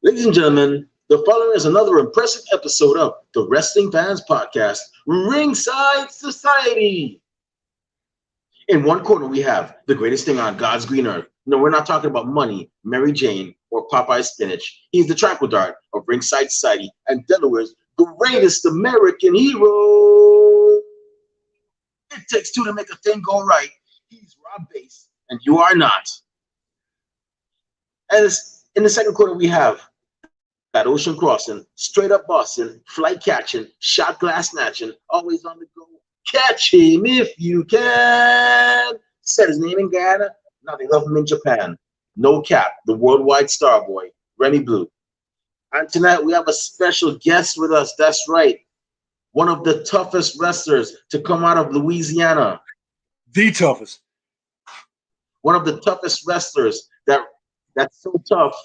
Ladies and gentlemen, the following is another impressive episode of the Wrestling Fans Podcast, Ringside Society. In one corner, we have the greatest thing on God's green earth. No, we're not talking about money, Mary Jane, or Popeye spinach. He's the tranquil dart of Ringside Society and Delaware's greatest American hero. It takes two to make a thing go right. He's Rob Bass, and you are not. And in the second quarter, we have that ocean crossing, straight up Boston, flight catching, shot glass snatching, always on the go. Catch him if you can. Said his name in Ghana. Now they love him in Japan. No cap, the worldwide star boy, Rennie Blue. And tonight we have a special guest with us. That's right. One of the toughest wrestlers to come out of Louisiana. The toughest. One of the toughest wrestlers that's so tough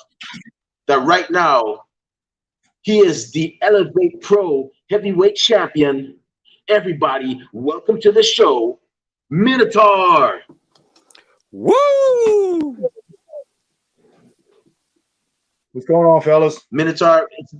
that right now he is the Elevate Pro Heavyweight Champion. Everybody, welcome to the show, Minotaur. Woo! What's going on, fellas? Minotaur, it's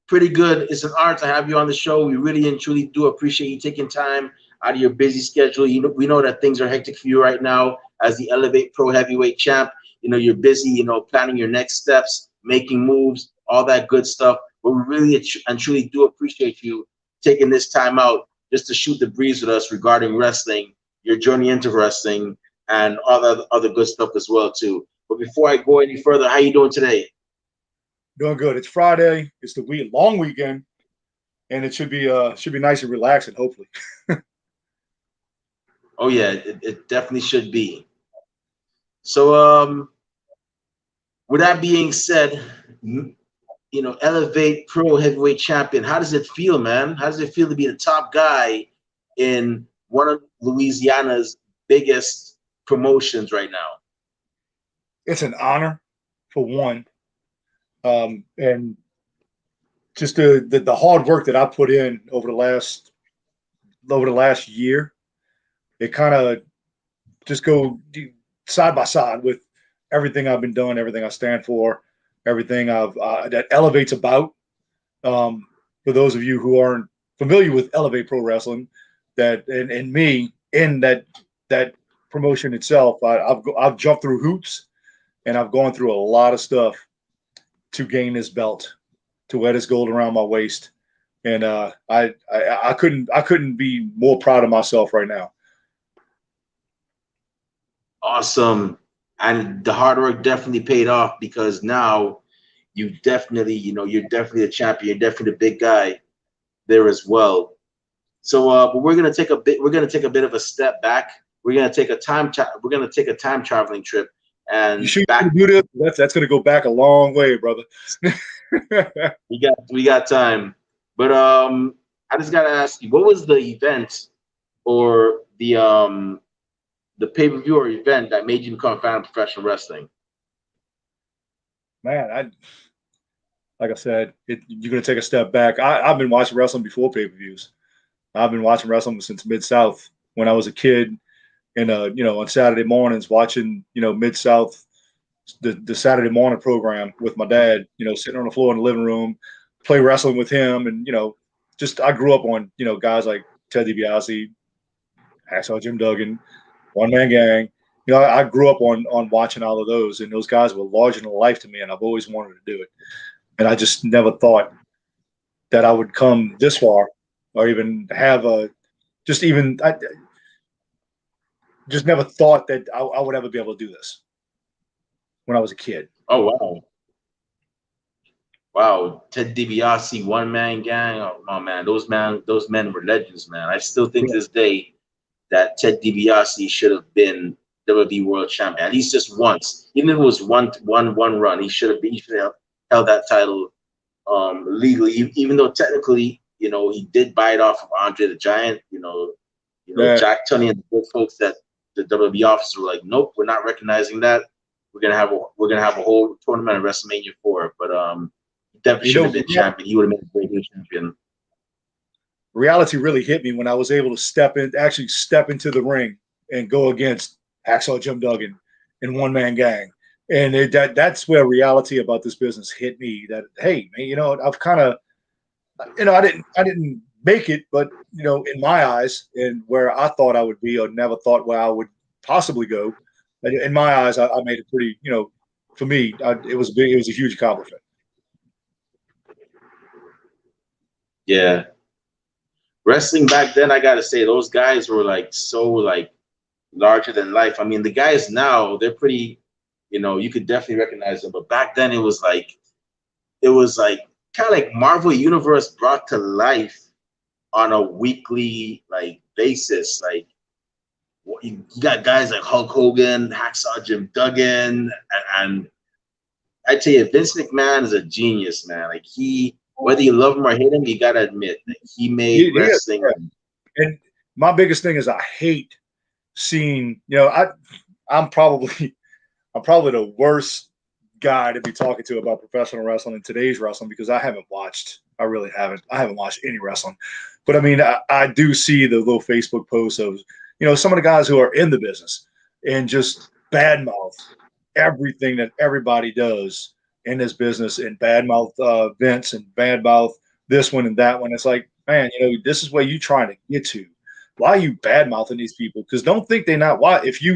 pretty good. It's an honor to have you on the show. We really and truly do appreciate you taking time out of your busy schedule. We know that things are hectic for you right now as the Elevate Pro Heavyweight Champ. You're busy, planning your next steps, making moves, all that good stuff. But we really and truly do appreciate you taking this time out just to shoot the breeze with us regarding wrestling, your journey into wrestling, and all that other good stuff as well too. But before I go any further, how you doing today? Doing good. It's Friday. It's the long weekend, and it should be nice and relaxing. Hopefully. Oh yeah, it definitely should be. So with that being said, Elevate Pro Heavyweight Champion. How does it feel, man? How does it feel to be the top guy in one of Louisiana's biggest promotions right now? It's an honor, for one, and just the hard work that I put in over the last year. It kind of just go side by side with everything I've been doing, everything I stand for, everything that Elevate's about. For those of you who aren't familiar with Elevate Pro Wrestling, and me in that promotion itself, I've jumped through hoops, and I've gone through a lot of stuff to gain this belt, to wear this gold around my waist, and I couldn't be more proud of myself right now. Awesome. And the hard work definitely paid off because now you definitely, you're definitely a champion. You're definitely the big guy there as well. So, but we're gonna take a bit of a step back. We're gonna take a time traveling trip and you sure back. You do this? That's gonna go back a long way, brother. we got time. But I just gotta ask you, what was the event or the pay-per-view or event that made you become a fan of professional wrestling? Man, like I said, you're going to take a step back. I've been watching wrestling before pay-per-views. I've been watching wrestling since Mid-South when I was a kid, and on Saturday mornings watching Mid-South, the Saturday morning program with my dad. Sitting on the floor in the living room, play wrestling with him, and just I grew up on guys like Ted DiBiase, Hacksaw Jim Duggan, One Man Gang. I grew up on watching all of those, and those guys were larger than life to me, and I've always wanted to do it. And I just never thought that I would come this far, or even have I just never thought that I would ever be able to do this when I was a kid. Oh wow! Wow, Ted DiBiase, One Man Gang. Oh man, those men were legends, man. I still think to this day that Ted DiBiase should have been WWE World Champion at least just once, even if it was one run. He should have held that title legally, even though technically, he did buy it off of Andre the Giant. Jack Tunney and the good folks that the WWE officers were like, nope, we're not recognizing that. We're gonna have a whole tournament of WrestleMania 4, but he definitely should have been champion. He would have been a great champion. Reality really hit me when I was able to step into the ring and go against Hacksaw Jim Duggan and One Man Gang. And that's where reality about this business hit me. That hey, man, I've kind of, I didn't make it, but in my eyes, and where I thought I would be, or never thought where I would possibly go. In my eyes, I made it pretty. For me, it was big. It was a huge accomplishment. Yeah. Wrestling back then, I gotta say, those guys were like so like larger than life. I mean, the guys now, they're pretty, you could definitely recognize them. But back then it was like kind of like Marvel Universe brought to life on a weekly like basis. Like you got guys like Hulk Hogan, Hacksaw Jim Duggan, and I tell you, Vince McMahon is a genius, man. Like whether you love him or hate him, you gotta admit that he made wrestling. And my biggest thing is I hate seeing. I'm probably the worst guy to be talking to about professional wrestling in today's wrestling because I haven't watched. I really haven't. I haven't watched any wrestling, but I mean, I do see the little Facebook posts of some of the guys who are in the business and just badmouth everything that everybody does in this business and badmouth Vince and badmouth this one and that one. It's like, man, this is where you trying to get to. Why are you bad mouthing these people? Because don't think they're not. Why if you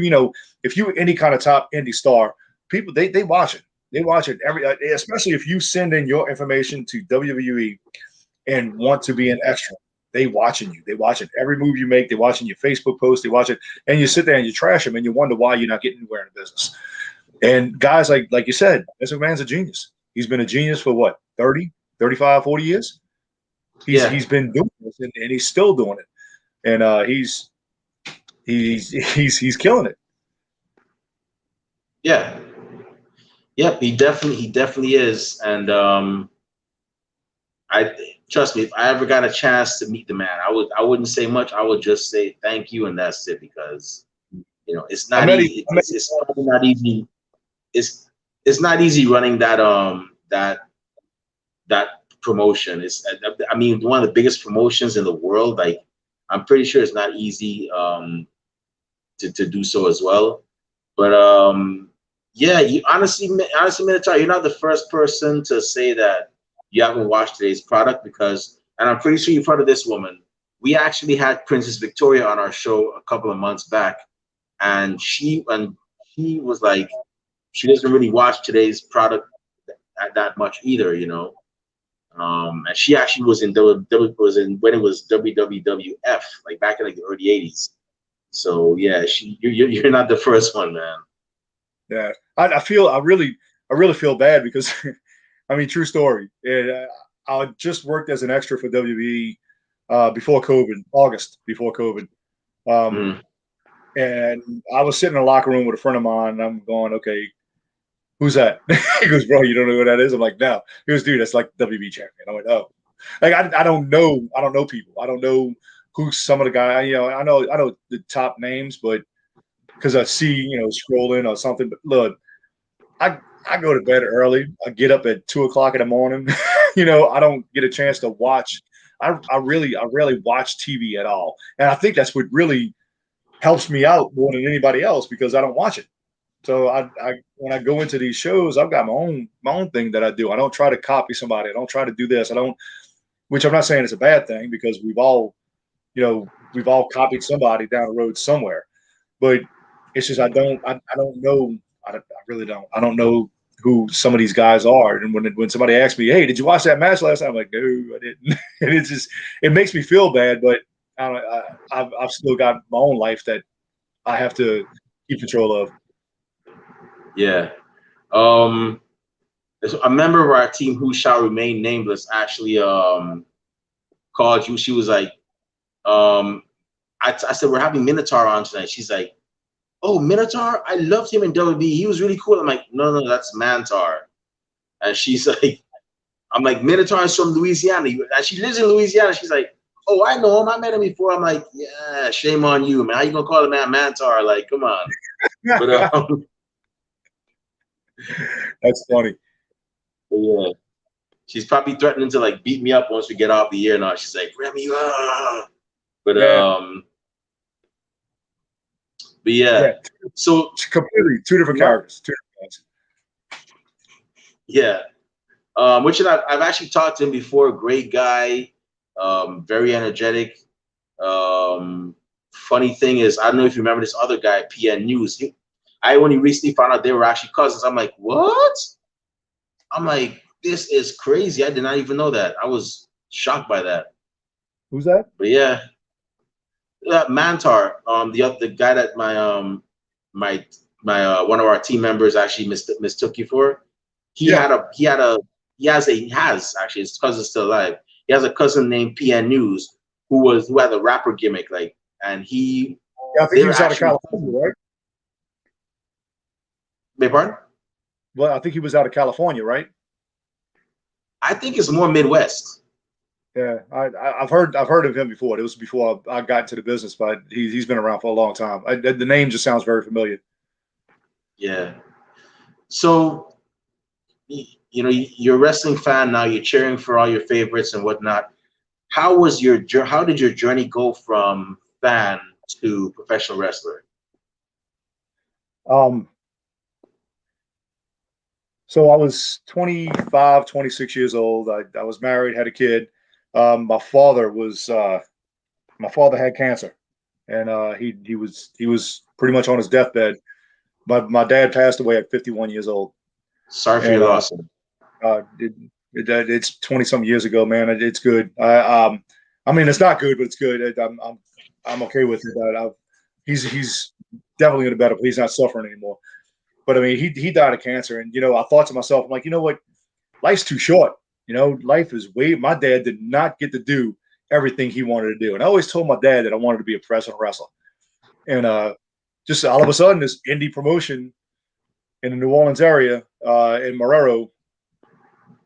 any kind of top indie star, people they watch it. They watch it especially if you send in your information to WWE and want to be an extra. They watching you. They watching every move you make. They watching your Facebook posts. They watch it, and you sit there and you trash them, and you wonder why you're not getting anywhere in the business. And guys like you said, Vince McMahon's a genius. He's been a genius for what 30, 35, 40 years. He's been doing this, and he's still doing it, and he's killing it. Yeah. Yep, he definitely is. And I trust me, if I ever got a chance to meet the man, I wouldn't say much. I would just say thank you and that's it because it's not easy. It's probably not easy. It's not easy running that promotion. I mean, one of the biggest promotions in the world. Like I'm pretty sure it's not easy to do so as well. But yeah, honestly, Minotaur, you're not the first person to say that you haven't watched today's product and I'm pretty sure you've heard of this woman. We actually had Princess Victoria on our show a couple of months back, and she was like, she doesn't really watch today's product that much either, and she actually was in when it was WWF, like back in like the early '80s. So yeah, you're not the first one, man. Yeah, I really feel bad because, I mean, true story. I just worked as an extra for WWE before COVID, August before COVID, and I was sitting in a locker room with a friend of mine, and I'm going, okay, who's that? He goes, bro, you don't know who that is? I'm like, no. He goes, dude, that's like WWE champion. I went, oh, like I don't know people. I don't know who some of the guys. I know the top names, but because I see, scrolling or something. But look, I go to bed early. I get up at 2:00 in the morning. I don't get a chance to watch. I rarely watch TV at all, and I think that's what really helps me out more than anybody else because I don't watch it. So I when I go into these shows, I've got my own thing that I do. I don't try to copy somebody. I don't try to do this. I don't, which I'm not saying it's a bad thing because we've all copied somebody down the road somewhere. But it's just I don't know. I really don't. I don't know who some of these guys are. And when somebody asks me, "Hey, did you watch that match last night?" I'm like, "No, I didn't." And it makes me feel bad, but I've still got my own life that I have to keep control of. Yeah. A member of our team who shall remain nameless actually called you. She was like, I said, we're having Minotaur on tonight. She's like, oh, Minotaur? I loved him in WWE. He was really cool. I'm like, no, that's Mantar. And she's like, I'm like, Minotaur is from Louisiana. And she lives in Louisiana. She's like, oh, I know him. I met him before. I'm like, yeah, shame on you, man. How you gonna call the man Mantar? Like, come on. But That's funny. Yeah. She's probably threatening to like beat me up once we get off the air now. She's like, Remy, but yeah. So completely two different characters. Two different guys. Yeah. Which I've actually talked to him before. Great guy, very energetic. Um, Funny thing is, I don't know if you remember this other guy, PN News. I only recently found out they were actually cousins. I'm like, what? I'm like, this is crazy. I did not even know that. I was shocked by that. Who's that? But yeah, Mantar, the guy that my one of our team members actually mistook you for. He Yeah. had a he had a he has actually, his cousin's still alive. He has a cousin named PN News who had a rapper gimmick, like, and Yeah, I think he they're was out of actually, California, right? beg pardon? Well, I think he was out of California, right? I think it's more Midwest. Yeah, I've heard of him before. It was before I got into the business, but he's been around for a long time. The name just sounds very familiar. Yeah. So you know, you're a wrestling fan now. You're cheering for all your favorites and whatnot. How did your journey go from fan to professional wrestler? Um, so I was 25, 26 years old. I was married, had a kid. My father had cancer, and he was pretty much on his deathbed. My dad passed away at 51 years old, Sorry for and your loss. it's 20 some years ago, man. It's good. I mean, it's not good, but it's good. I'm okay with it. He's definitely in a better place. He's not suffering anymore. But I mean, he died of cancer, and I thought to myself, I'm like, you know what? Life's too short. Life is way. My dad did not get to do everything he wanted to do, and I always told my dad that I wanted to be a professional wrestler. And just all of a sudden, this indie promotion in the New Orleans area in Marrero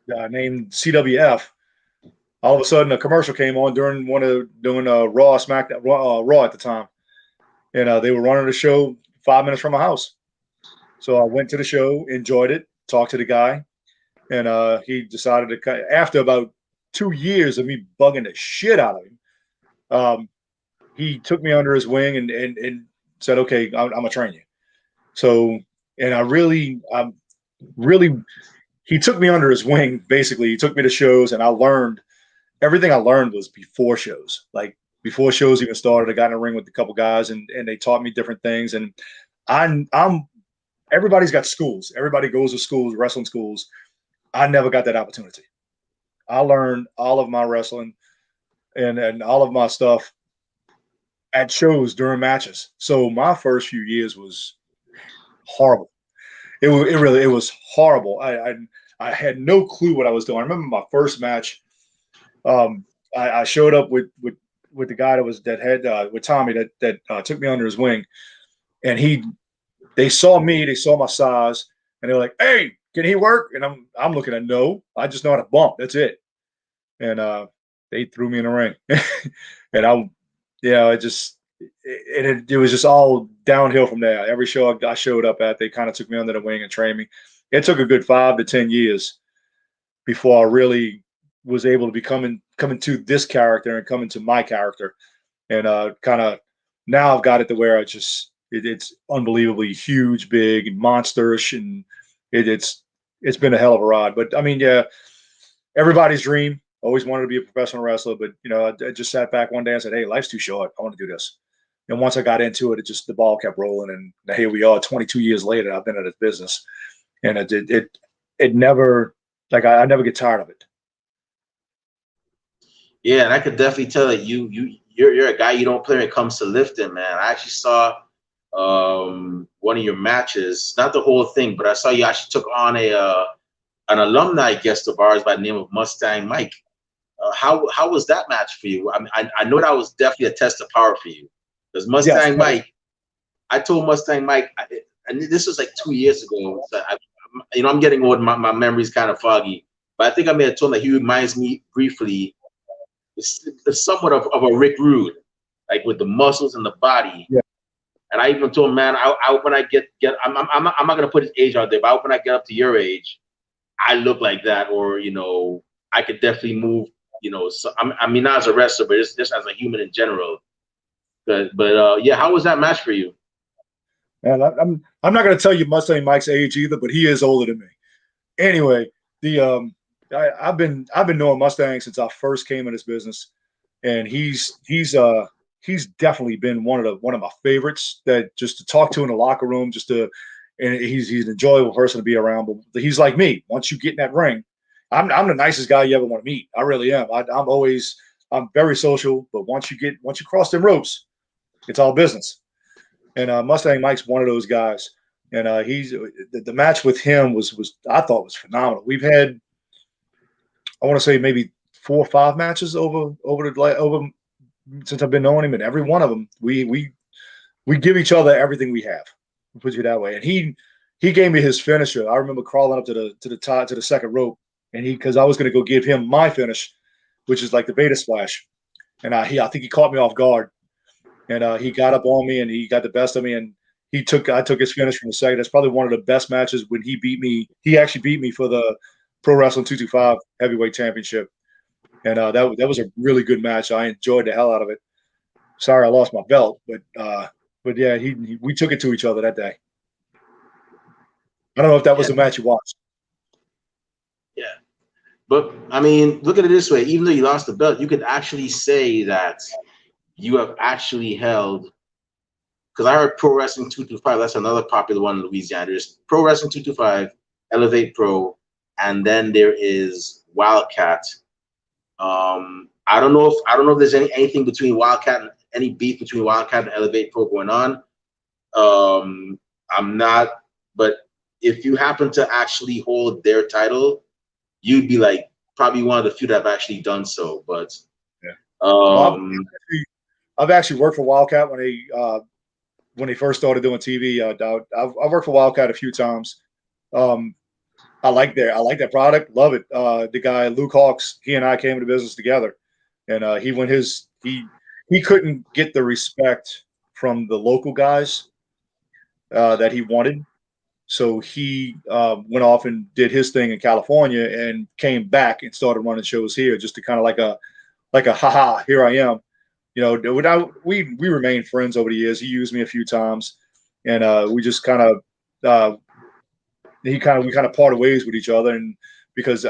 named CWF. All of a sudden, a commercial came on during Raw SmackDown Raw at the time, and they were running the show 5 minutes from my house. So I went to the show, enjoyed it, talked to the guy, and he decided to cut. After about 2 years of me bugging the shit out of him, he took me under his wing and said, "Okay, I'm gonna train you." So, and really, he took me under his wing. Basically, he took me to shows, and I learned everything. I learned was before shows, like before shows even started. I got in a ring with a couple guys, and they taught me different things. And I'm everybody's got schools. Everybody goes to schools, wrestling schools. I never got that opportunity. I learned all of my wrestling and all of my stuff at shows during matches. So my first few years was horrible. It was horrible. I had no clue what I was doing. I remember my first match. I showed up with the guy that had with Tommy that took me under his wing, and they saw me, they saw my size, and they're like, "Hey, can he work?" And I'm looking at no, I just know how to bump. That's it. And they threw me in the ring, and it was just all downhill from there. Every show I showed up at, they kind of took me under the wing and trained me. It took a good 5 to 10 years before I really was able to be coming to this character and coming to my character, and kind of now I've got it to where it's unbelievably huge, big, and monsterish, and it's been a hell of a ride. But I mean, yeah, everybody's dream. Always wanted to be a professional wrestler, but I just sat back one day and said, "Hey, life's too short. I want to do this." And once I got into it, the ball kept rolling, and here we are, 22 years later. I've been in this business, and it never I never get tired of it. Yeah, and I could definitely tell that you're a guy, you don't play when it comes to lifting, man. I actually saw one of your matches, not the whole thing, but I saw you actually took on an alumni guest of ours by the name of Mustang Mike. How was that match for you? I know that was definitely a test of power for you, because Yes. Mustang Mike, I told Mustang Mike, and this was like 2 years ago. So I'm getting old. My memory's kind of foggy, but I think I may have told him that he reminds me briefly, it's somewhat of a Rick Rude, like with the muscles and the body. Yeah. And I even told him, man, when I get, I'm not gonna put his age out there, but when I get up to your age, I look like that, or I could definitely move. So, I mean, not as a wrestler, but it's just as a human in general. But yeah, how was that match for you? And I'm not going to tell you Mustang Mike's age either, but he is older than me. Anyway, I've been knowing Mustang since I first came in this business, and he's definitely been one of my favorites. That just to talk to in the locker room, and he's an enjoyable person to be around. But he's like me. Once you get in that ring, I'm the nicest guy you ever want to meet. I really am. I'm very social, but once you cross them ropes, it's all business. And Mustang Mike's one of those guys. And the match with him was I thought was phenomenal. We've had, I want to say, maybe 4 or 5 matches over since I've been knowing him, and every one of them we give each other everything we have. Put you that way. And he gave me his finisher. I remember crawling up to the second rope, and because I was going to go give him my finish, which is like the beta splash, and I think he caught me off guard, and he got up on me and he got the best of me, and I took his finish from the second. That's probably one of the best matches when he beat me. He actually beat me for the Pro Wrestling 225 Heavyweight Championship, and that was a really good match. I enjoyed the hell out of it. Sorry, I lost my belt, but yeah, we took it to each other that day. I don't know if that was the match you watched. Yeah. But I mean, look at it this way: even though you lost the belt, you could actually say that you have actually held. Because I heard Pro Wrestling 225. That's another popular one in Louisiana. There's Pro Wrestling 225, Elevate Pro, and then there is Wildcat. I don't know if there's anything between Wildcat and any beef between Wildcat and Elevate Pro going on. I'm not, but if you happen to actually hold their title, you'd be like probably one of the few that have actually done so. But yeah. I've actually worked for Wildcat when they first started doing TV. I've worked for Wildcat a few times. I like that product, love it. The guy Luke Hawks, he and I came into business together, and he couldn't get the respect from the local guys that he wanted. So he went off and did his thing in California and came back and started running shows here, just to kind of like a haha, here I am. You know, we remained friends over the years. He used me a few times, and we just kind of we kind of parted ways with each other, and because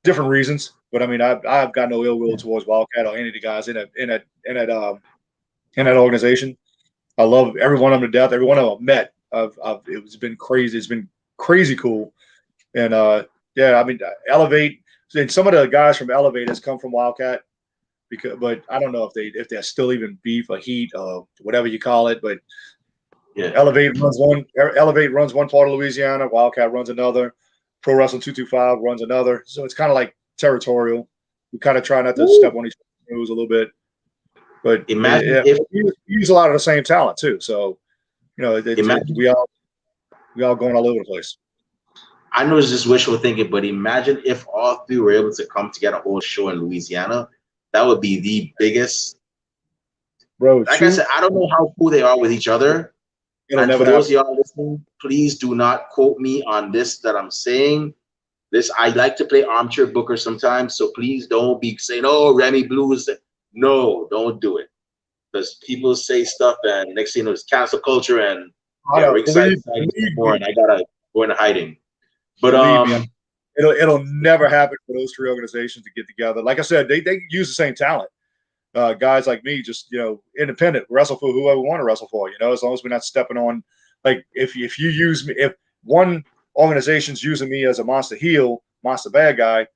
different reasons. But I mean, I've got no ill will towards Wildcat or any of the guys in that organization. I love every one of them to death. Every one of them I've met. It's been crazy. It's been crazy cool. And yeah, I mean, Elevate. And some of the guys from Elevate has come from Wildcat, but I don't know if they're still even beef or heat or whatever you call it. But yeah, Elevate runs one part of Louisiana. Wildcat runs another. Pro Wrestling 225 runs another. So it's kind of like territorial. We kind of try not to step on each other's toes a little bit. But imagine if we use a lot of the same talent too. So we all going all over the place. I know it's just wishful thinking, but imagine if all three were able to come to get a whole show in Louisiana. That would be the biggest. Bro, like I said, I don't know how cool they are with each other. And for those of y'all listening, please do not quote me on this that I'm saying. I like to play armchair booker sometimes, so please don't be saying, "Oh, Remy Blues." No, don't do it, because people say stuff, and next thing you know, it's cancel culture, and ringside more, and I gotta go into hiding. But me, it'll never happen for those three organizations to get together. Like I said, they use the same talent. Guys like me, just independent, wrestle for whoever we want to wrestle for. As long as we're not stepping on. Like if you use me, if one organization's using me as a monster heel, monster bad guy,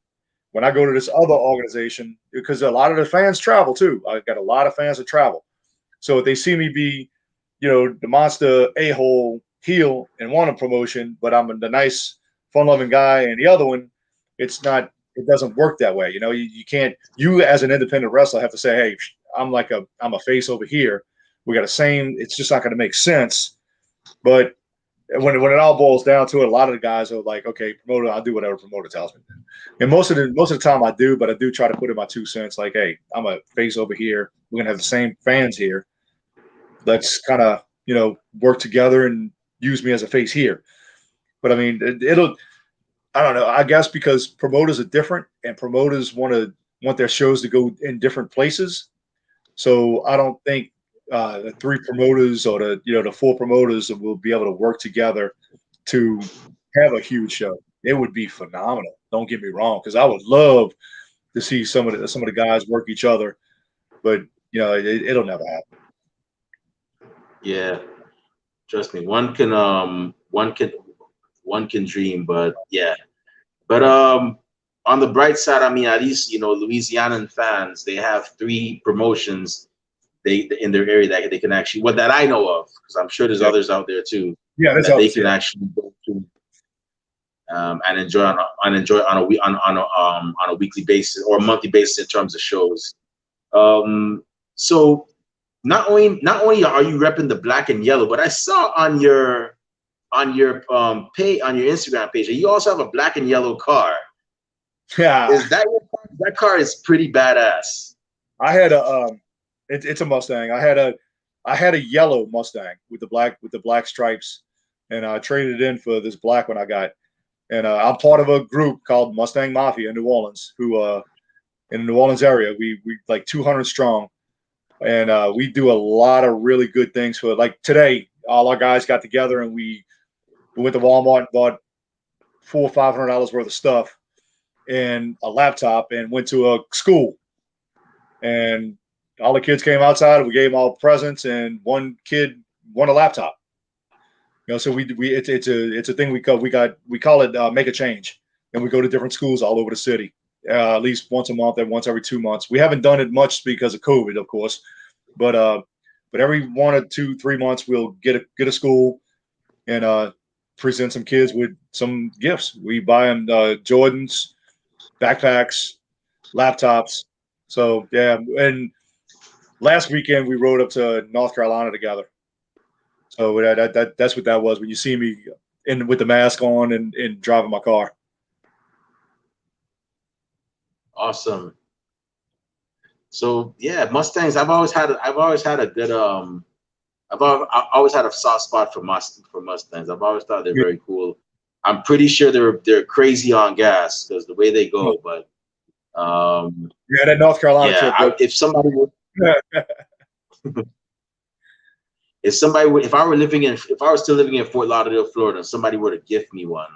when I go to this other organization, because a lot of the fans travel too. I've got a lot of fans that travel, so if they see me be, the monster a-hole heel in one promotion, but I'm the nice, fun-loving guy in the other one, it doesn't work that way. You can't, you as an independent wrestler have to say, hey, I'm a face over here. We got the same, it's just not going to make sense. But when it all boils down to it, a lot of the guys are like, okay, promoter, I'll do whatever promoter tells me to do. And most of the time I do, but I do try to put in my 2 cents, like, hey, I'm a face over here. We're going to have the same fans here. Let's kind of, work together and use me as a face here. But I mean, I don't know. I guess because promoters are different, and promoters want their shows to go in different places. So I don't think the 3 promoters or the 4 promoters will be able to work together to have a huge show. it would be phenomenal. Don't get me wrong, because I would love to see some of the guys work each other, but it'll never happen. Yeah, trust me. One can dream, but yeah. But on the bright side, I mean, at least Louisianan fans, they have 3 promotions they in their area that they can actually, what that I know of, because I'm sure there's Yeah, others out there too, yeah, that's that they others. can Yeah, actually go to and enjoy on a weekly basis or a monthly basis in terms of shows. So not only are you repping the black and yellow, but I saw on your Instagram page, you also have a black and yellow car. yeah. Is that your car? That car is pretty badass. I had it's a Mustang. I had a yellow Mustang with the black stripes, and I traded it in for this black one I got. And I'm part of a group called Mustang Mafia in New Orleans, who in the New Orleans area, we like 200 strong, and we do a lot of really good things for. Like today, all our guys got together and we went to Walmart and bought $400-500 worth of stuff and a laptop and went to a school. And all the kids came outside. We gave them all presents, and one kid won a laptop. So it's a thing we call it make a change, and we go to different schools all over the city, at least once a month and once every 2 months. We haven't done it much because of COVID, of course, but every 1 or 2, 3 months we'll get a school and present some kids with some gifts. We buy them Jordans, backpacks, laptops. So yeah, and last weekend we rode up to North Carolina together. So that's what that was when you see me with the mask on and driving my car. Awesome. So yeah, Mustangs. I've always had a good I've always had a soft spot for Mustangs. I've always thought they're Yeah. very cool. I'm pretty sure they're crazy on gas because the way they go. But yeah, that North Carolina yeah, trip. if somebody would, if I was still living in Fort Lauderdale, Florida, and somebody were to gift me one,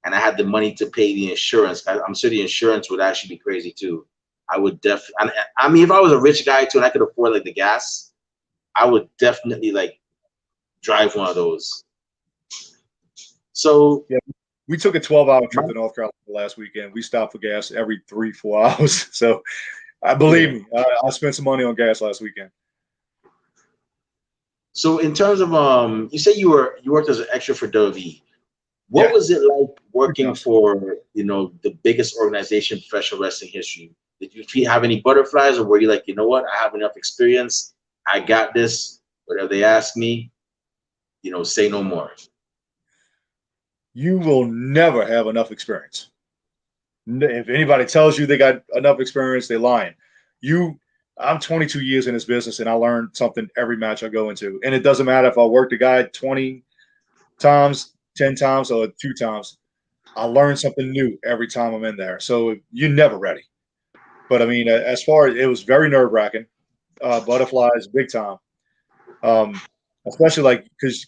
and I had the money to pay the insurance, I'm sure the insurance would actually be crazy too. I would definitely. I mean, if I was a rich guy too and I could afford like the gas, I would definitely like drive one of those. So yeah, we took a 12-hour trip to North Carolina last weekend. We stopped for gas every 3-4 hours. So believe me, I spent some money on gas last weekend. So in terms of you say you worked as an extra for Dovey. What was it like working for the biggest organization in professional wrestling history? Did you have any butterflies, or were you like, you know what, I have enough experience, I got this. Whatever they ask me, say no more. You will never have enough experience. If anybody tells you they got enough experience, they're lying. I'm 22 years in this business, and I learn something every match I go into. And it doesn't matter if I work the guy 20 times, 10 times, or 2 times. I learn something new every time I'm in there. So you're never ready. But I mean, as far as it was very nerve-wracking, butterflies, big time. Especially like because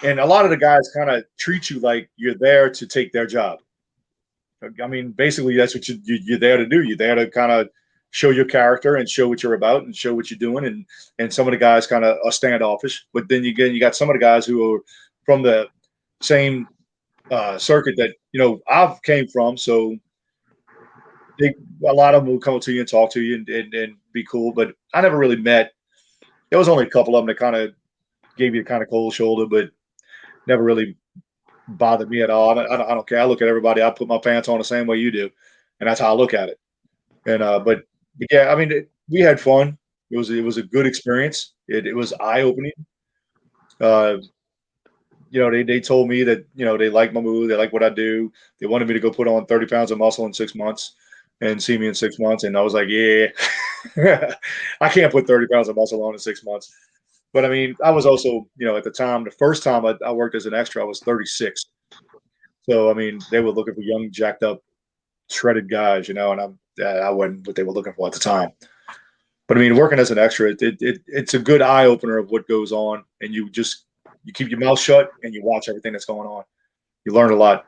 and a lot of the guys kind of treat you like you're there to take their job. I mean, basically, that's what you're there to do. You're there to kind of show your character and show what you're about and show what you're doing. And some of the guys kind of are standoffish, but then you got some of the guys who are from the same circuit that I've came from. So a lot of them will come up to you and talk to you and be cool. But I never really met. There was only a couple of them that kind of gave you a kind of cold shoulder, but never really bothered me at all. I don't care. I look at everybody. I put my pants on the same way you do, and that's how I look at it. And but yeah, I mean, we had fun. It was a good experience. It was eye opening. They told me that they like my move. They like what I do. They wanted me to go put on 30 pounds of muscle in 6 months and see me in 6 months. And I was like, yeah, I can't put 30 pounds of muscle on in 6 months. But I mean, I was also, at the time, the first time I worked as an extra, I was 36. So, I mean, they were looking for young, jacked up, shredded guys, and I wasn't what they were looking for at the time. But I mean, working as an extra, it's a good eye opener of what goes on, and you keep your mouth shut and you watch everything that's going on. You learn a lot.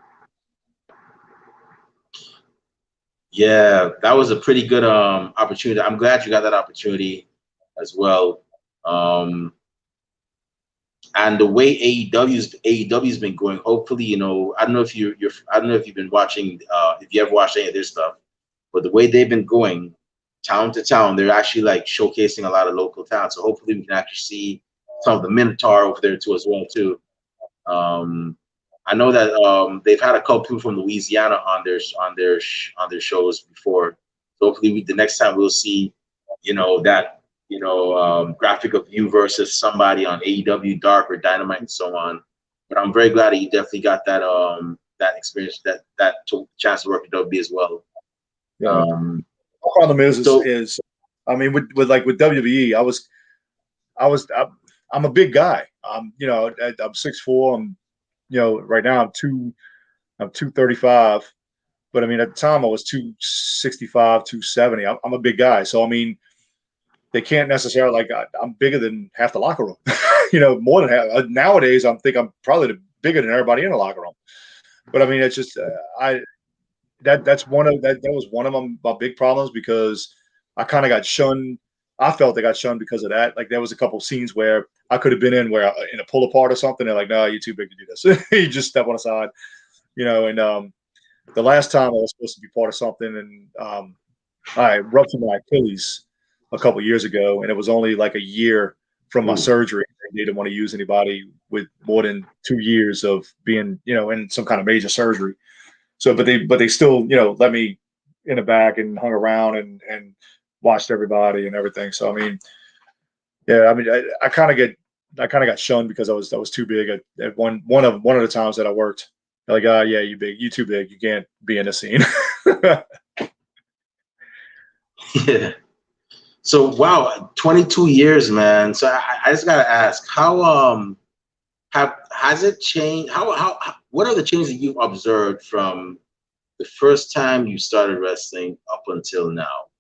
Yeah, that was a pretty good opportunity. I'm glad you got that opportunity as well. Um, and the way AEW's been going, hopefully, I don't know if I don't know if you've been watching, if you ever watched any of their stuff, but the way they've been going, town to town, they're actually like showcasing a lot of local talent. So hopefully, we can actually see some of the Minotaur over there too as well too. Um, I know that they've had a couple people from Louisiana on their shows before. So hopefully, the next time we'll see, that graphic of you versus somebody on AEW Dark or Dynamite and so on. But I'm very glad that you definitely got that experience, that chance to work with WB as well. Yeah. Um, The problem so is, I mean, with WWE, I'm a big guy. I'm 6'4". Right now I'm 235. But I mean, at the time I was 265, 270. I'm a big guy. So, I mean, they can't necessarily, like, I'm bigger than half the locker room, more than half. Nowadays, I'm probably bigger than everybody in the locker room. But I mean, it's just, that's that was one of my big problems, because I kind of got shunned. I felt I got shunned because of that. Like, there was a couple of scenes where I could have been in a pull apart or something. They're like, "No, you're too big to do this." You just step on the side, And the last time I was supposed to be part of something, and I ruptured my Achilles a couple of years ago, and it was only like a year from my ooh, surgery. They didn't want to use anybody with more than 2 years of being, in some kind of major surgery. So, but they still, let me in the back and hung around and watched everybody and everything. So, I mean, yeah, I mean, I kind of got shunned because I was too big at one of the times that I worked. They're like, yeah, you too big, you can't be in the scene. yeah. So wow, 22 years, man. So I just gotta ask, how has it changed? What are the changes that you've observed from the first time you started wrestling up until now?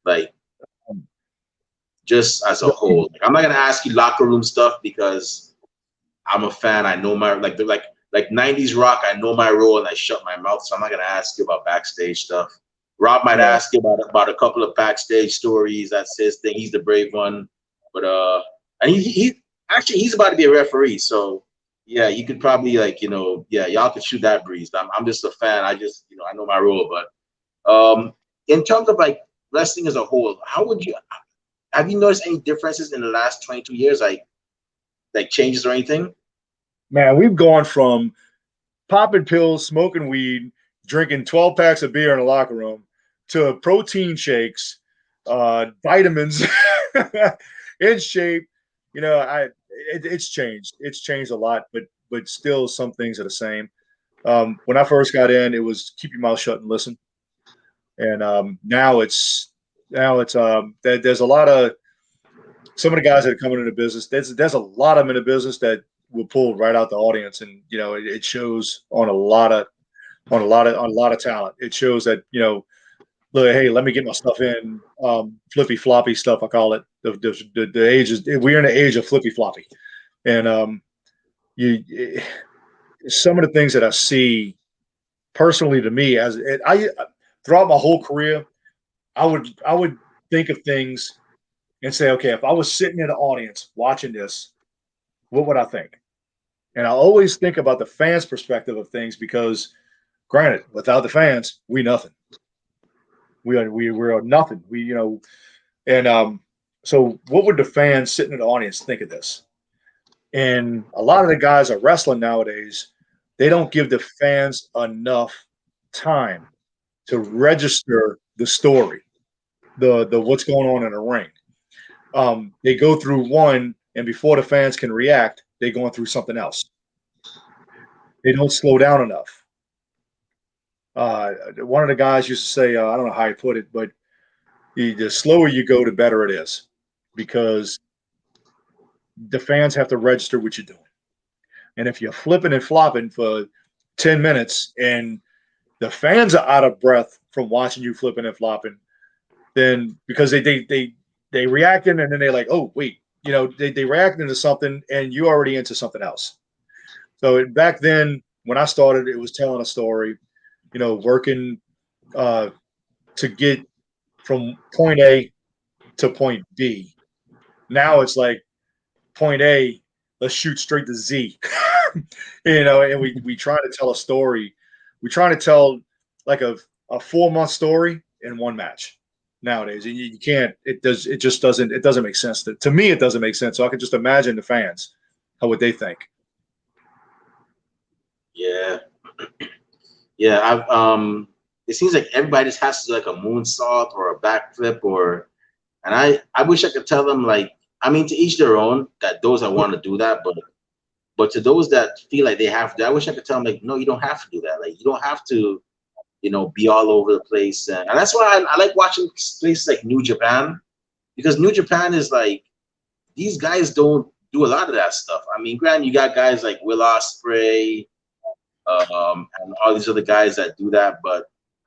Like, just as a whole. Like, I'm not gonna ask you locker room stuff because I'm a fan. I know my like 90s rock. I know my role and I shut my mouth. So I'm not gonna ask you about backstage stuff. Rob might Yeah. ask you about a couple of backstage stories. That's his thing. He's the brave one. But and he actually he's about to be a referee. So yeah, you could probably yeah, y'all could shoot that breeze. I'm just a fan. I just I know my role. But in terms of like wrestling as a whole, how would you have you noticed any differences in the last 22 years, like changes or anything? Man, we've gone from popping pills, smoking weed, drinking 12 packs of beer in the locker room, to protein shakes, vitamins, in shape. It's changed. It's changed a lot, but still some things are the same. When I first got in, it was keep your mouth shut and listen. And now it's there's a lot of some of the guys that are coming into the business. There's a lot of them in the business that will pull right out the audience, and it shows on a lot of talent. It shows that look, hey, let me get my stuff in, flippy floppy stuff. I call it the age is we're in the age of flippy floppy, and you some of the things that I see personally to me as I throughout my whole career, I would think of things and say, okay, if I was sitting in the audience watching this, what would I think? And I always think about the fans' perspective of things, because, granted, without the fans, we nothing. We're nothing. And so what would the fans sitting in the audience think of this? And a lot of the guys are wrestling nowadays. They don't give the fans enough time to register the story, the what's going on in the ring. They go through one, and before the fans can react, they're going through something else. They don't slow down enough. One of the guys used to say, I don't know how he put it, but the slower you go, the better it is, because the fans have to register what you're doing. And if you're flipping and flopping for 10 minutes and the fans are out of breath from watching you flipping and flopping, then because they reacting, and then they're like, oh wait, they reacting to something and you already into something else. So back then when I started, it was telling a story, working to get from point A to point B. Now it's like point A, let's shoot straight to Z. And we try to tell a story. We try to tell like a 4-month story in one match nowadays. And you can't, it doesn't make sense. To me, it doesn't make sense. So I can just imagine the fans, how would they think? Yeah. Yeah. It seems like everybody just has to do like a moonsault or a backflip and I wish I could tell them, like, I mean, to each their own, that those that want to do that, but to those that feel like they have to, I wish I could tell them, like, no, you don't have to do that. Like, you don't have to, be all over the place. And that's why I like watching places like New Japan, because New Japan is like, these guys don't do a lot of that stuff. I mean, granted, you got guys like Will Ospreay, and all these other guys that do that,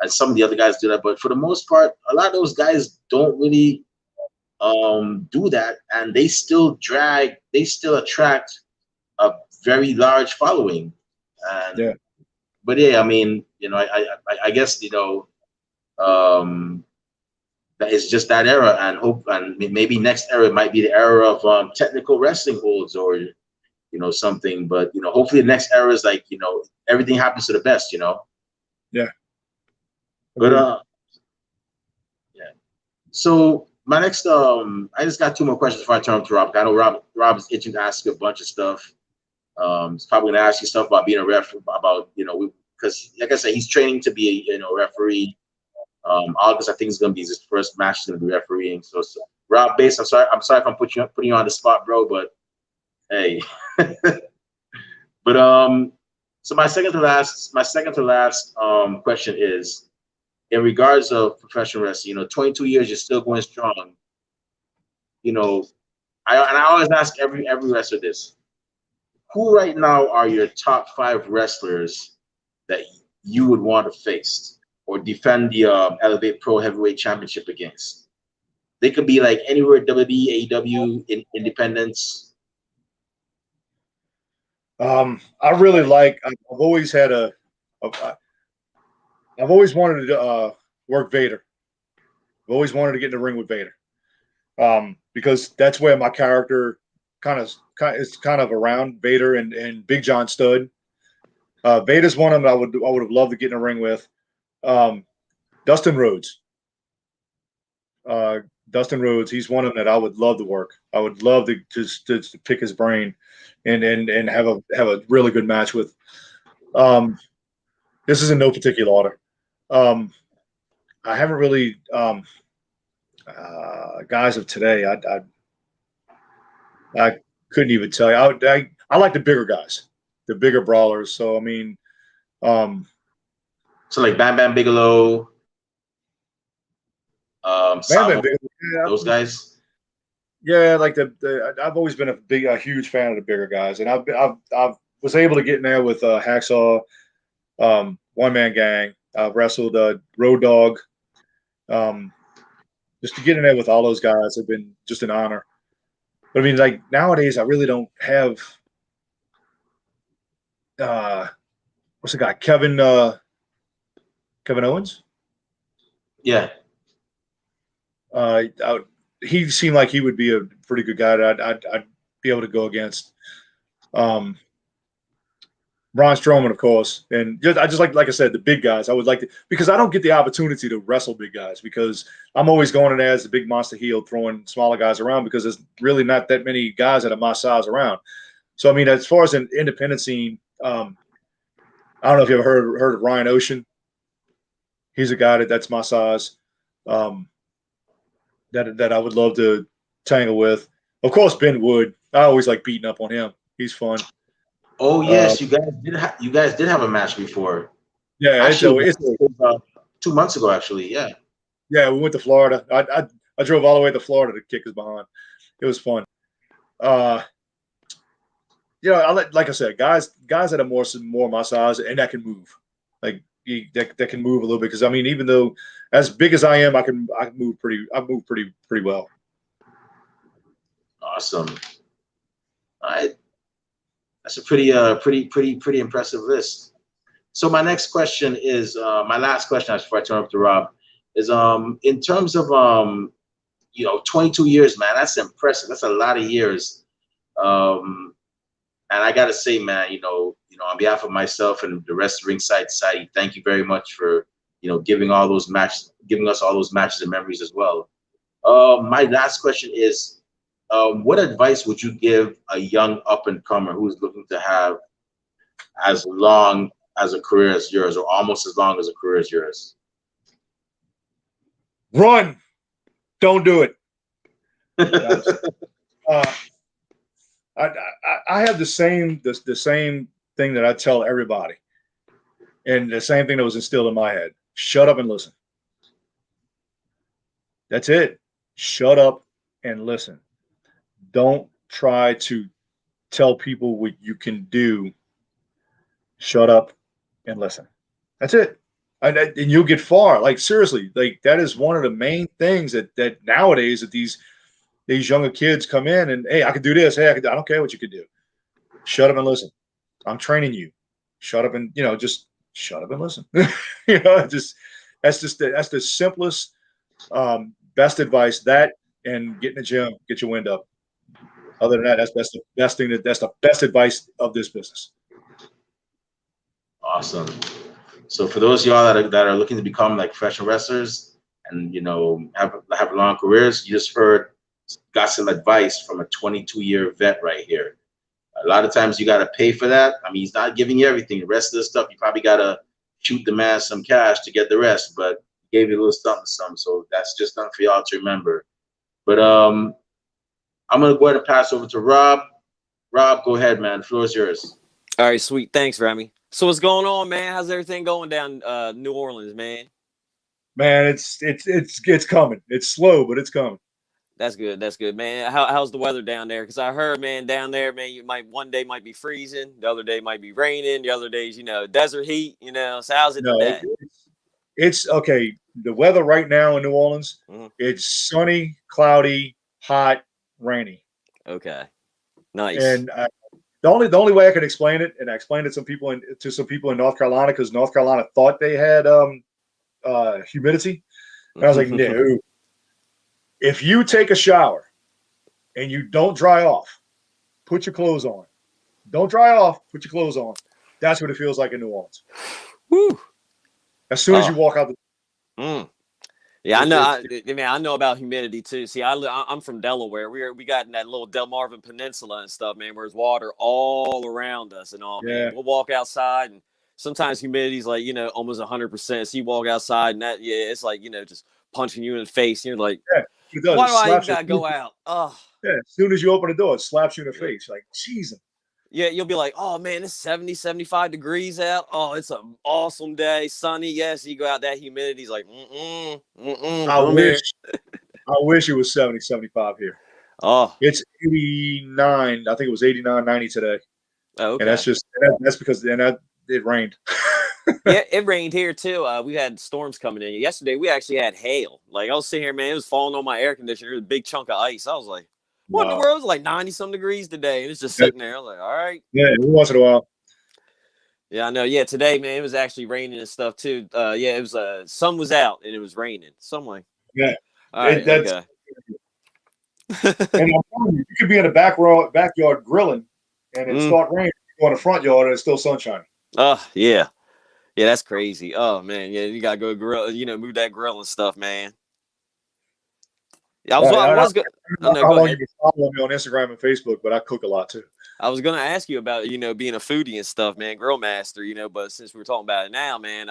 and some of the other guys do that. But for the most part, a lot of those guys don't really do that, and they still attract a very large following. And Yeah. But yeah, I mean, I guess that it's just that era, and maybe next era might be the era of technical wrestling holds, or something. But hopefully the next era is like everything happens to the best. Yeah. But yeah. So my next I just got 2 more questions before I turn to Rob. I know Rob is itching to ask you a bunch of stuff. He's probably gonna ask you stuff about being a ref, about because like I said, he's training to be a referee. August, I think, is gonna be his first match. He's gonna be refereeing. So Rob Bass, I'm sorry if I'm putting you on the spot, bro, but hey. But so my second to last question is, in regards of professional wrestling, 22 years, you're still going strong. I always ask every wrestler this: who right now are your top 5 wrestlers that you would want to face or defend the Elevate Pro Heavyweight Championship against? They could be like anywhere, WWE, AEW, independents. I really like. I've always wanted to work Vader. I've always wanted to get in the ring with Vader, because that's where my character is kind of around Vader and Big John Studd. Vader's one of them I would have loved to get in the ring with. Dustin Rhodes. Dustin Rhodes, he's one of them that I would love to work. I would love to just to pick his brain and have a really good match with. This is in no particular order. I haven't really guys of today. I couldn't even tell you. I like the bigger guys, the bigger brawlers. So I mean, so like Bam Bam Bigelow, those guys. Yeah, like I've always been a huge fan of the bigger guys, and I was able to get in there with Hacksaw, One Man Gang. I've wrestled Road Dogg. Just to get in there with all those guys have been just an honor. But I mean, like nowadays, I really don't have. What's the guy? Kevin Owens. Yeah. He seemed like he would be a pretty good guy that I'd be able to go against. Braun Strowman, of course, and I just like I said, the big guys. I would like to, because I don't get the opportunity to wrestle big guys because I'm always going in there as the big monster heel, throwing smaller guys around because there's really not that many guys that are my size around. So I mean, as far as an independent scene, I don't know if you ever heard of Ryan Ocean. He's a guy that's my size. That I would love to tangle with. Of course, Ben Wood. I always like beating up on him. He's fun. Oh yes, you guys did have a match before. Yeah, actually, it's 2 months ago. Actually, yeah. Yeah, we went to Florida. I drove all the way to Florida to kick his behind. It was fun. I like I said, guys that are more my size and that can move, like that can move a little bit. Because I mean, even though as big as I am, I move pretty well. Awesome. All right. That's a pretty impressive list. So my next question is my last question before I turn up to Rob. is in terms of 22 years, man. That's impressive. That's a lot of years. And I gotta say, man, on behalf of myself and the rest of Ringside Society, thank you very much for giving us all those matches and memories as well. My last question is, what advice would you give a young up and comer who's looking to have as long as a career as yours, or almost as long as a career as yours? Run, don't do it. I have the same thing that I tell everybody, and the same thing that was instilled in my head: shut up and listen. That's it. Shut up and listen. Don't try to tell people what you can do. Shut up and listen. That's it. And you'll get far. Like, seriously, like, that is one of the main things that nowadays that these younger kids come in and, hey, I can do this. Hey, I don't care what you can do. Shut up and listen. I'm training you. Shut up and, just shut up and listen. That's the simplest, best advice. That and get in the gym, get your wind up. Other than that, that's the best thing. That's the best advice of this business. Awesome. So for those of y'all that are looking to become like professional wrestlers and have long careers, you just got some advice from a 22-year vet right here. A lot of times you got to pay for that. I mean, he's not giving you everything. The rest of the stuff, you probably got to shoot the man some cash to get the rest, but he gave you a little something. So that's just something for y'all to remember. But I'm going to go ahead and pass over to Rob. Rob, go ahead, man. The floor is yours. All right, sweet. Thanks, Remy. So what's going on, man? How's everything going down New Orleans, man? Man, it's coming. It's slow, but it's coming. That's good. That's good, man. How's the weather down there? Because I heard, man, down there, man, one day might be freezing, the other day might be raining, the other days, desert heat. So how's it today? It's okay. The weather right now in New Orleans, it's sunny, cloudy, hot, rainy. Okay, nice. And the only way I could explain it, and I explained it to some people in North Carolina, because North Carolina thought they had humidity, and I was like, no. If you take a shower and you don't dry off, put your clothes on. Don't dry off, put your clothes on. That's what it feels like in New Orleans. Woo. As soon as you walk out the Yeah, I know. I know about humidity too. See, I'm from Delaware. We got in that little Delmarva Peninsula and stuff, man, where there's water all around us and all. Yeah. Man, we'll walk outside, and sometimes humidity's like almost 100%. So you walk outside, and it's like just punching you in the face. And you're like, why do I even gotta go out? Oh, yeah. As soon as you open the door, it slaps you in the face. Like, Jesus. Yeah, you'll be like, oh, man, it's 70, 75 degrees out. Oh, it's an awesome day, sunny. Yes, you go out, that humidity's like, I wish it was 70, 75 here. Oh. It's 89. I think it was 89, 90 today. Oh, okay. And that's because it rained. Yeah, it rained here, too. We had storms coming in. Yesterday, we actually had hail. Like, I was sitting here, man, it was falling on my air conditioner. It was a big chunk of ice. I was like, what in the world? It was like 90-some degrees today, and it's just sitting there. I was like, all right. Yeah, every once in a while. Yeah, I know. Yeah, today, man, it was actually raining and stuff, too. Yeah, it was sun was out, and it was raining. So I'm like, yeah. All right, okay. And you could be in the backyard grilling, and it start raining. You go in the front yard, and it's still sunshine. Oh, yeah. Yeah, that's crazy. Oh, man. Yeah, you got to go grill, move that grill and stuff, man. I was going to. I don't know how long you can follow me on Instagram and Facebook, but I cook a lot too. I was going to ask you about, being a foodie and stuff, man, grill master, but since we're talking about it now, man,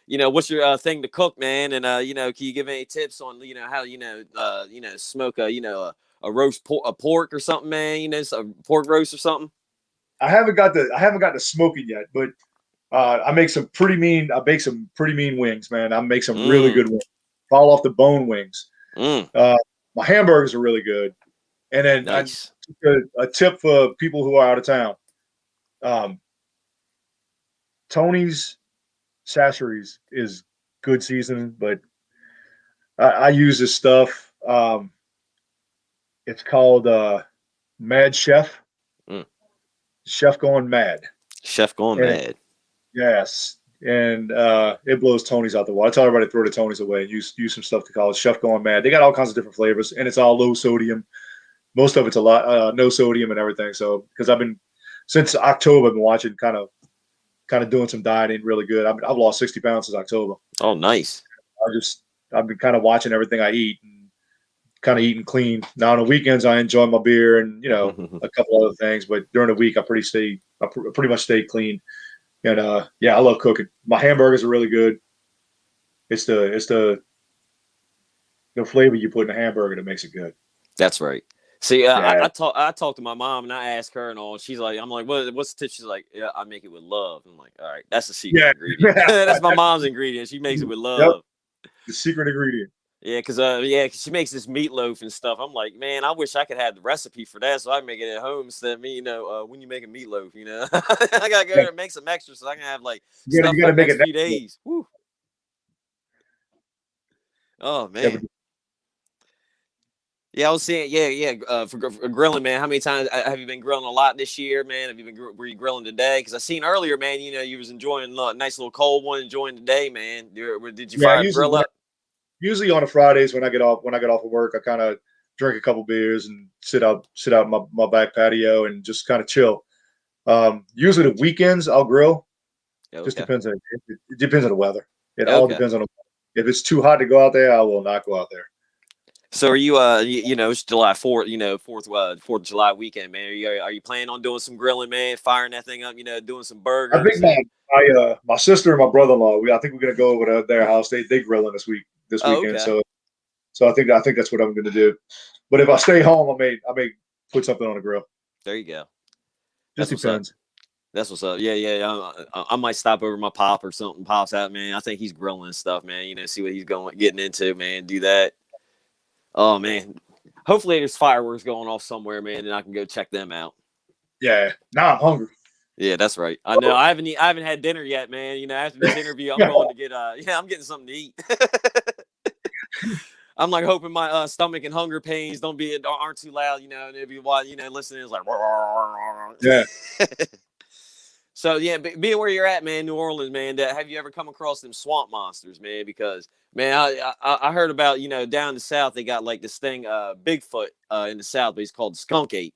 what's your thing to cook, man? And, can you give any tips on, how, smoke a roast a pork or something, man, a pork roast or something? I haven't got the smoking yet, but I make some pretty mean wings, man. I make some really good wings. Fall off the bone wings. My hamburgers are really good. And then nice. A tip for people who are out of town. Tony's Sasseries is good seasoning, but I use this stuff. It's called Mad Chef. Chef Gone Mad. Chef Gone Mad. Yes. and it blows Tony's out the wall. I tell everybody to throw the Tony's away and use some stuff to call it Chef Going Mad. They got all kinds of different flavors, and it's all low sodium. Most of it's a lot no sodium and everything. So because I've been since October, I've been watching kind of doing some dieting really good. I've lost 60 pounds since October. Oh, nice. I've been kind of watching everything I eat and kind of eating clean. Now on the weekends I enjoy my beer and a couple other things, but during the week I pretty much stay clean. And I love cooking. My hamburgers are really good. It's the flavor you put in a hamburger that makes it good. That's right. See, I talked to my mom and I asked her and all. She's like, I'm like, what's the tip? She's like, yeah, I make it with love. I'm like, all right, that's the secret ingredient. That's my mom's ingredient. She makes it with love. Yep. The secret ingredient. Yeah, cause she makes this meatloaf and stuff. I'm like, man, I wish I could have the recipe for that so I can make it at home instead of me, when you make a meatloaf, I gotta go there and make some extra so I can have like stuff for the next few days. Woo. Oh man. Yeah, I was saying, for grilling, man. How many times have you been grilling a lot this year, man? Were you grilling today? Because I seen earlier, man. You was enjoying a nice little cold one, enjoying today, man. Did you fire the grill up? Usually on the Fridays when I get off of work, I kind of drink a couple beers and sit out my back patio and just kind of chill. Usually the weekends I'll grill. Okay. Just depends on it depends on the weather. It all depends on the weather. If it's too hot to go out there, I will not go out there. So are you it's July 4th, 4th of July weekend, man. Are you planning on doing some grilling, man? Firing that thing up, doing some burgers? I think my sister and my brother-in-law, I think we're gonna go over to their house. They grilling this weekend. Okay. So I think that's what I'm gonna do. But if I stay home, I may put something on the grill. There you go. Just depends. That's what's up. Yeah. I might stop over my pop or something pops out, man. I think he's grilling and stuff, man. See what he's getting into, man. Do that. Oh man. Hopefully there's fireworks going off somewhere, man, and I can go check them out. Yeah. Now I'm hungry. Yeah, that's right. I know. I haven't had dinner yet, man. After this interview, I'm going to get I'm getting something to eat. I'm like hoping my stomach and hunger pains aren't too loud, and if you watch, listening is like yeah. So yeah, being where you're at, man, New Orleans, man, have you ever come across them swamp monsters, man? Because man, I heard about down in the South they got like this thing, Bigfoot in the South, but he's called skunk ape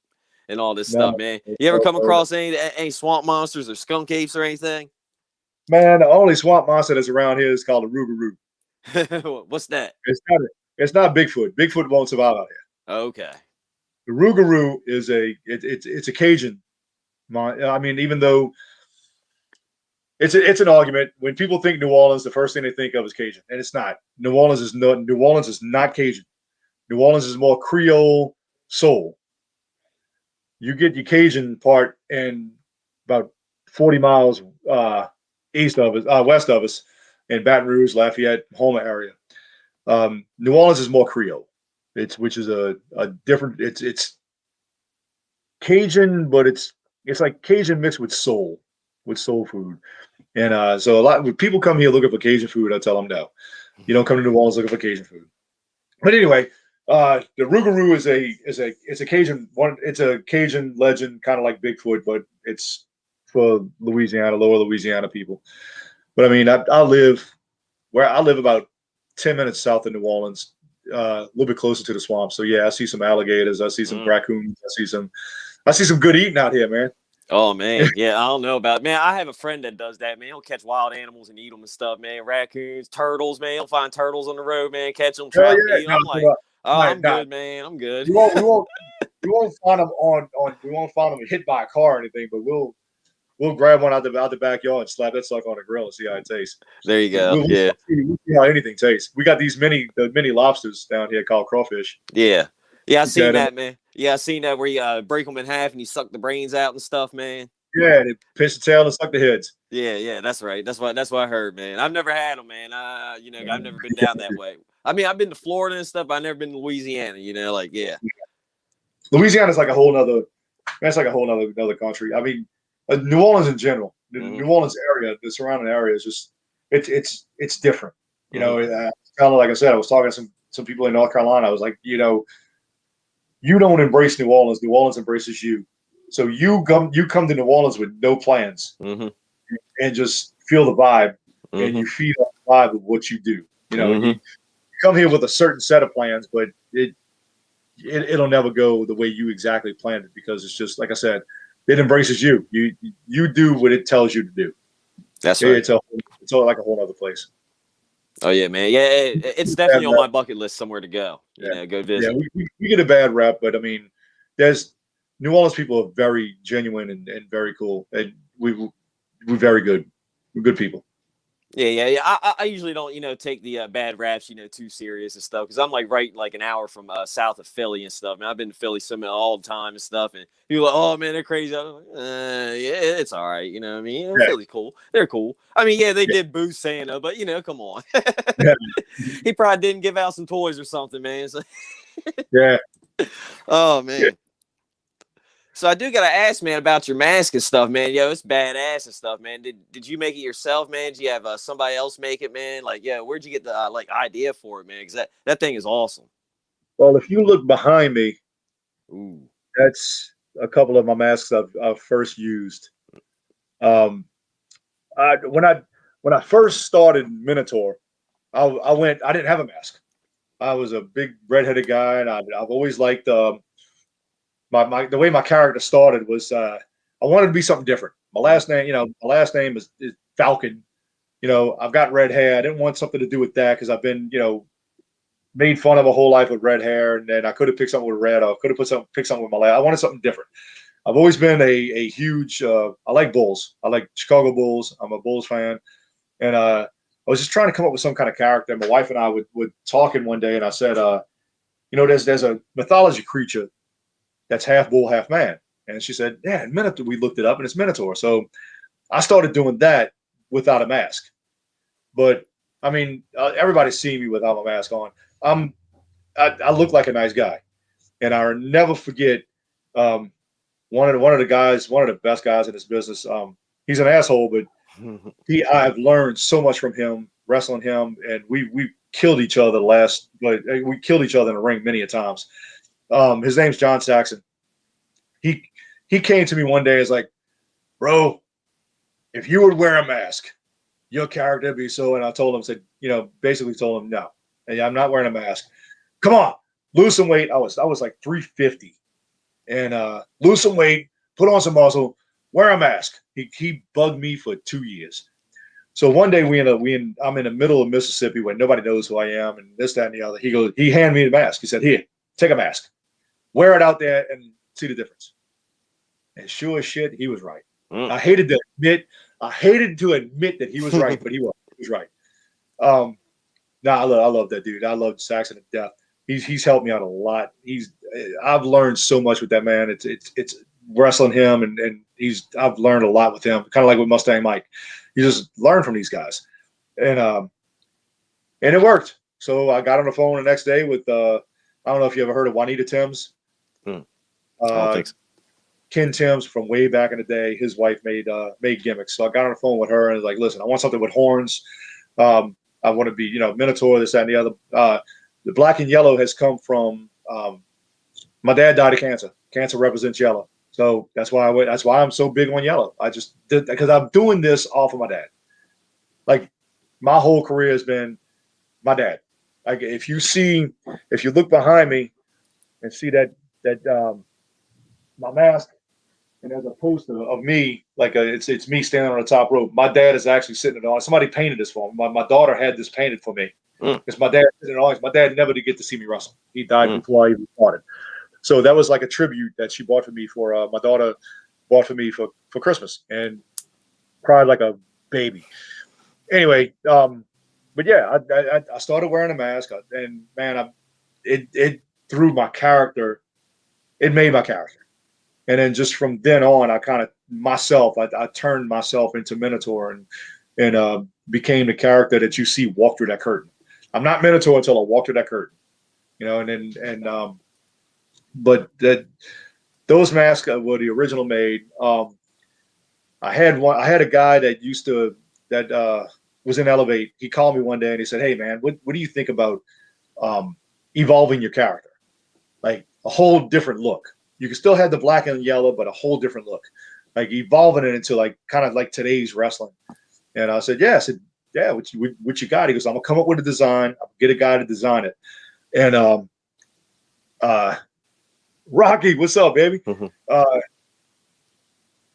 and all this stuff, man. You ever come across any swamp monsters or skunk apes or anything? Man, the only swamp monster that's around here is called a rougarou. What's that? It's not Bigfoot. Bigfoot won't survive out here. Okay. The rougarou is it's a Cajun. I mean, even though it's an argument. When people think New Orleans, the first thing they think of is Cajun, and it's not. New Orleans is not Cajun. New Orleans is more Creole soul. You get your Cajun part in about 40 miles west of us, in Baton Rouge, Lafayette, Houma area. New Orleans is more Creole. Which is a different. It's Cajun, but it's like Cajun mixed with soul food. And so a lot when people come here looking for Cajun food, I tell them no. You don't come to New Orleans looking for Cajun food. But anyway, the rougarou is a Cajun one. It's a Cajun legend, kind of like Bigfoot, but it's for Louisiana, lower Louisiana people. But I mean, I live about 10 minutes south of New Orleans, a little bit closer to the swamp. So yeah, I see some alligators, I see some raccoons, I see some good eating out here, man. Oh man, yeah, I don't know about man. I have a friend that does that, man. He'll catch wild animals and eat them and stuff, man. Raccoons, turtles, man. He'll find turtles on the road, man. Catch them, trap them, eat them. I'm like, I'm good, man. I'm good. We won't find them we won't find them hit by a car or anything, but we'll grab one out the backyard and slap that sucker on the grill and see how it tastes. There you go. We'll see how anything tastes. We got these mini lobsters down here called crawfish. Yeah. Yeah, I seen that, man. Yeah, I seen that where you break them in half and you suck the brains out and stuff, man. Yeah, they pinch the tail and suck the heads. Yeah, that's right. That's what I heard, man. I've never had them, man. I've never been down that way. I mean, I've been to Florida and stuff, but I've never been to Louisiana. Louisiana's like a whole nother. That's like a whole other country. I mean, New Orleans in general, the New Orleans area, the surrounding area is just it's different. Kind of like I said, I was talking to some people in North Carolina. I was like, you don't embrace New Orleans. New Orleans embraces you. So you come to New Orleans with no plans. Mm-hmm. and just feel the vibe, and you feed on the vibe of what you do. You know, you come here with a certain set of plans, but it'll never go the way you exactly planned it, because it's just like I said, it embraces you. You do what it tells you to do. That's right. It's all like a whole other place. Oh yeah, man. Yeah, it's definitely on my bucket list somewhere to go. You know, go visit. Yeah, we get a bad rap, but I mean, there's New Orleans people are very genuine and very cool, and we're very good. We're good people. Yeah. I usually don't, take the bad raps, too serious and stuff, because I'm right an hour from south of Philly and stuff. Man, I've been to Philly all the time and stuff, and people are like, oh man, they're crazy. I'm like, yeah, it's all right. You know what I mean? Philly's cool. They're cool. I mean, yeah, they did boo Santa, but come on. He probably didn't give out some toys or something, man. So yeah. Oh man. Yeah. So I do gotta ask, man, about your mask and stuff, man. Yo, it's badass and stuff, man. Did you make it yourself, man? Did you have somebody else make it, man? Where'd you get the idea for it, man? Because that thing is awesome. Well, if you look behind me, ooh, that's a couple of my masks I've first used. When I first started Minotaur, I didn't have a mask. I was a big redheaded guy, and I've always liked the way my character started was I wanted to be something different. My last name is Falcon. I've got red hair. I didn't want something to do with that because I've been, made fun of a whole life with red hair, and then I could have picked something with red, or I could have picked something with my last. I wanted something different. I've always been a huge I like Bulls. I like Chicago Bulls. I'm a Bulls fan. And I was just trying to come up with some kind of character. My wife and I would talking one day, and I said, there's a mythology creature that's half bull, half man. And she said, yeah, Minotaur. We looked it up, and it's Minotaur. So I started doing that without a mask. But I mean, everybody's seen me without my mask on. I look like a nice guy, and I'll never forget one of the guys, one of the best guys in this business. He's an asshole, but I've learned so much from him, wrestling him, and we killed each other but we killed each other in the ring many a times. His name's John Saxon. He came to me one day and was like, bro, if you would wear a mask, your character would be so. And I told him, basically told him, no, I'm not wearing a mask. Come on, lose some weight. I was like 350, and lose some weight, put on some muscle, wear a mask. He bugged me for 2 years. So one day I'm in the middle of Mississippi where nobody knows who I am and this, that, and the other. He handed me the mask. He said, here, take a mask, wear it out there and see the difference. And sure as shit, he was right. I hated to admit that he was right, but he was right. I love that dude. I love Saxon to death. He's helped me out a lot. I've learned so much with that man. It's wrestling him, and I've learned a lot with him. Kind of like with Mustang Mike. You just learn from these guys, and it worked. So I got on the phone the next day with I don't know if you ever heard of Juanita Timms. I don't think so. Ken Timms from way back in the day. His wife made gimmicks. So I got on the phone with her and was like, listen, I want something with horns. I want to be, Minotaur, this, that, and the other. The black and yellow has come from my dad died of cancer. Cancer represents yellow. So that's why I'm so big on yellow. I just did because I'm doing this off of my dad. Like my whole career has been my dad. Like if you look behind me and see that my mask, and there's a poster of me, it's me standing on the top rope. My dad is actually sitting on. Somebody painted this for me. My daughter had this painted for me. Because my dad sitting in the audience. My dad never did get to see me wrestle. He died before I even started. So that was like a tribute that she bought for me for my daughter bought for me for Christmas, and cried like a baby. Anyway, but yeah, I started wearing a mask, and man, it threw my character. It made my character. And then just from then on, I kind of I turned myself into Minotaur and became the character that you see walk through that curtain. I'm not Minotaur until I walk through that curtain, but those masks were the original made. I had a guy that was in Elevate. He called me one day and he said, hey man, what do you think about evolving your character? Like a whole different look. You can still have the black and yellow, but a whole different look. like evolving it into like kind of like today's wrestling. And I said, yeah. I said, yeah, what you got? He goes, I'm gonna come up with a design. I'll get a guy to design it. And Rocky, what's up, baby?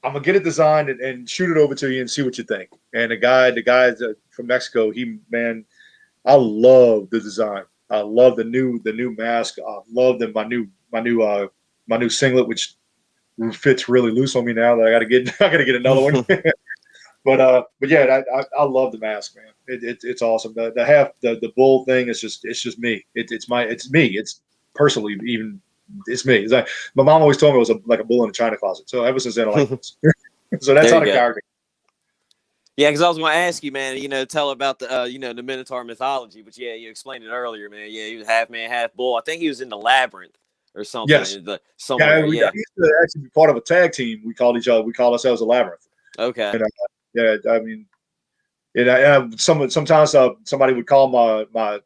I'm gonna get it designed and shoot it over to you and see what you think. And the guys from Mexico, I love the design. I love the new mask. I love my new singlet, which fits really loose on me now. That I gotta get another one. But yeah, I love the mask, man. It's awesome. The bull thing is just me. It's me. It's personally even. It's me. It's like my mom always told me it was like a bull in a china closet. So ever since then, I like this. So that's how the character. Yeah, because I was going to ask you, man. Tell about the the Minotaur mythology. But yeah, you explained it earlier, man. Yeah, he was half man, half bull. I think he was in the labyrinth or something. Yes. Somewhere. Yeah, I used to actually be part of a tag team. We called ourselves a labyrinth. Okay. And, yeah, I mean, sometimes somebody would call my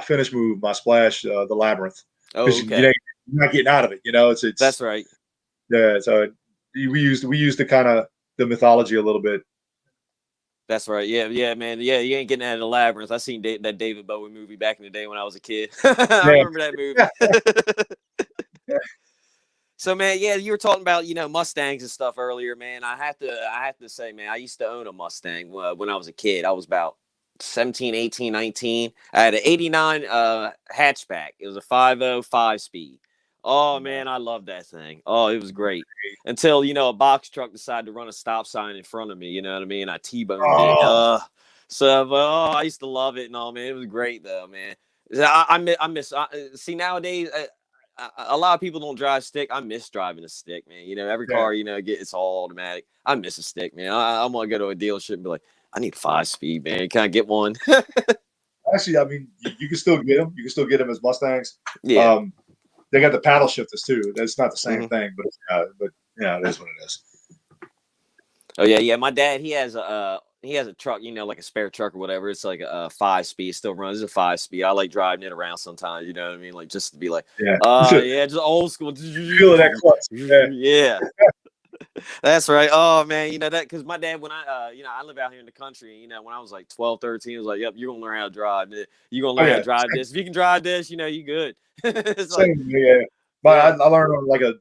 finish move, my splash, the labyrinth. Oh, okay. You're not getting out of it. It's that's right. Yeah, so we used the kind of the mythology a little bit. That's right. Yeah, man. Yeah, you ain't getting out of the labyrinth. I seen that David Bowie movie back in the day when I was a kid. I remember that movie. Yeah. So, man, yeah, you were talking about Mustangs and stuff earlier, man. I have to say, man, I used to own a Mustang when I was a kid. I was about 17, 18, 19. I had an 89 hatchback. It was a 5.05 speed. Oh, man, I love that thing. Oh, it was great. Until, a box truck decided to run a stop sign in front of me, you know what I mean? I T-boned it. I used to love it and all, man. It was great, though, man. I miss see, nowadays, a lot of people don't drive stick. I miss driving a stick, man. Every car, it's all automatic. I miss a stick, man. I'm going to go to a dealership and be like, I need 5-speed, man. Can I get one? Actually, I mean, you can still get them. You can still get them as Mustangs. Yeah. They got the paddle shifters too. That's not the same thing, but it is what it is. Oh yeah. My dad, he has a truck, like a spare truck or whatever. It's like a 5-speed. Still runs. It's a 5-speed. I like driving it around sometimes. You know what I mean? Like just to be like, just old school. Feel that clutch. Yeah. That's right. Oh man, that because my dad, when I live out here in the country, when I was like 12, 13, he was like, yep, you're gonna learn how to drive. You're gonna learn how to drive this. If you can drive this, you good. But I learned on like a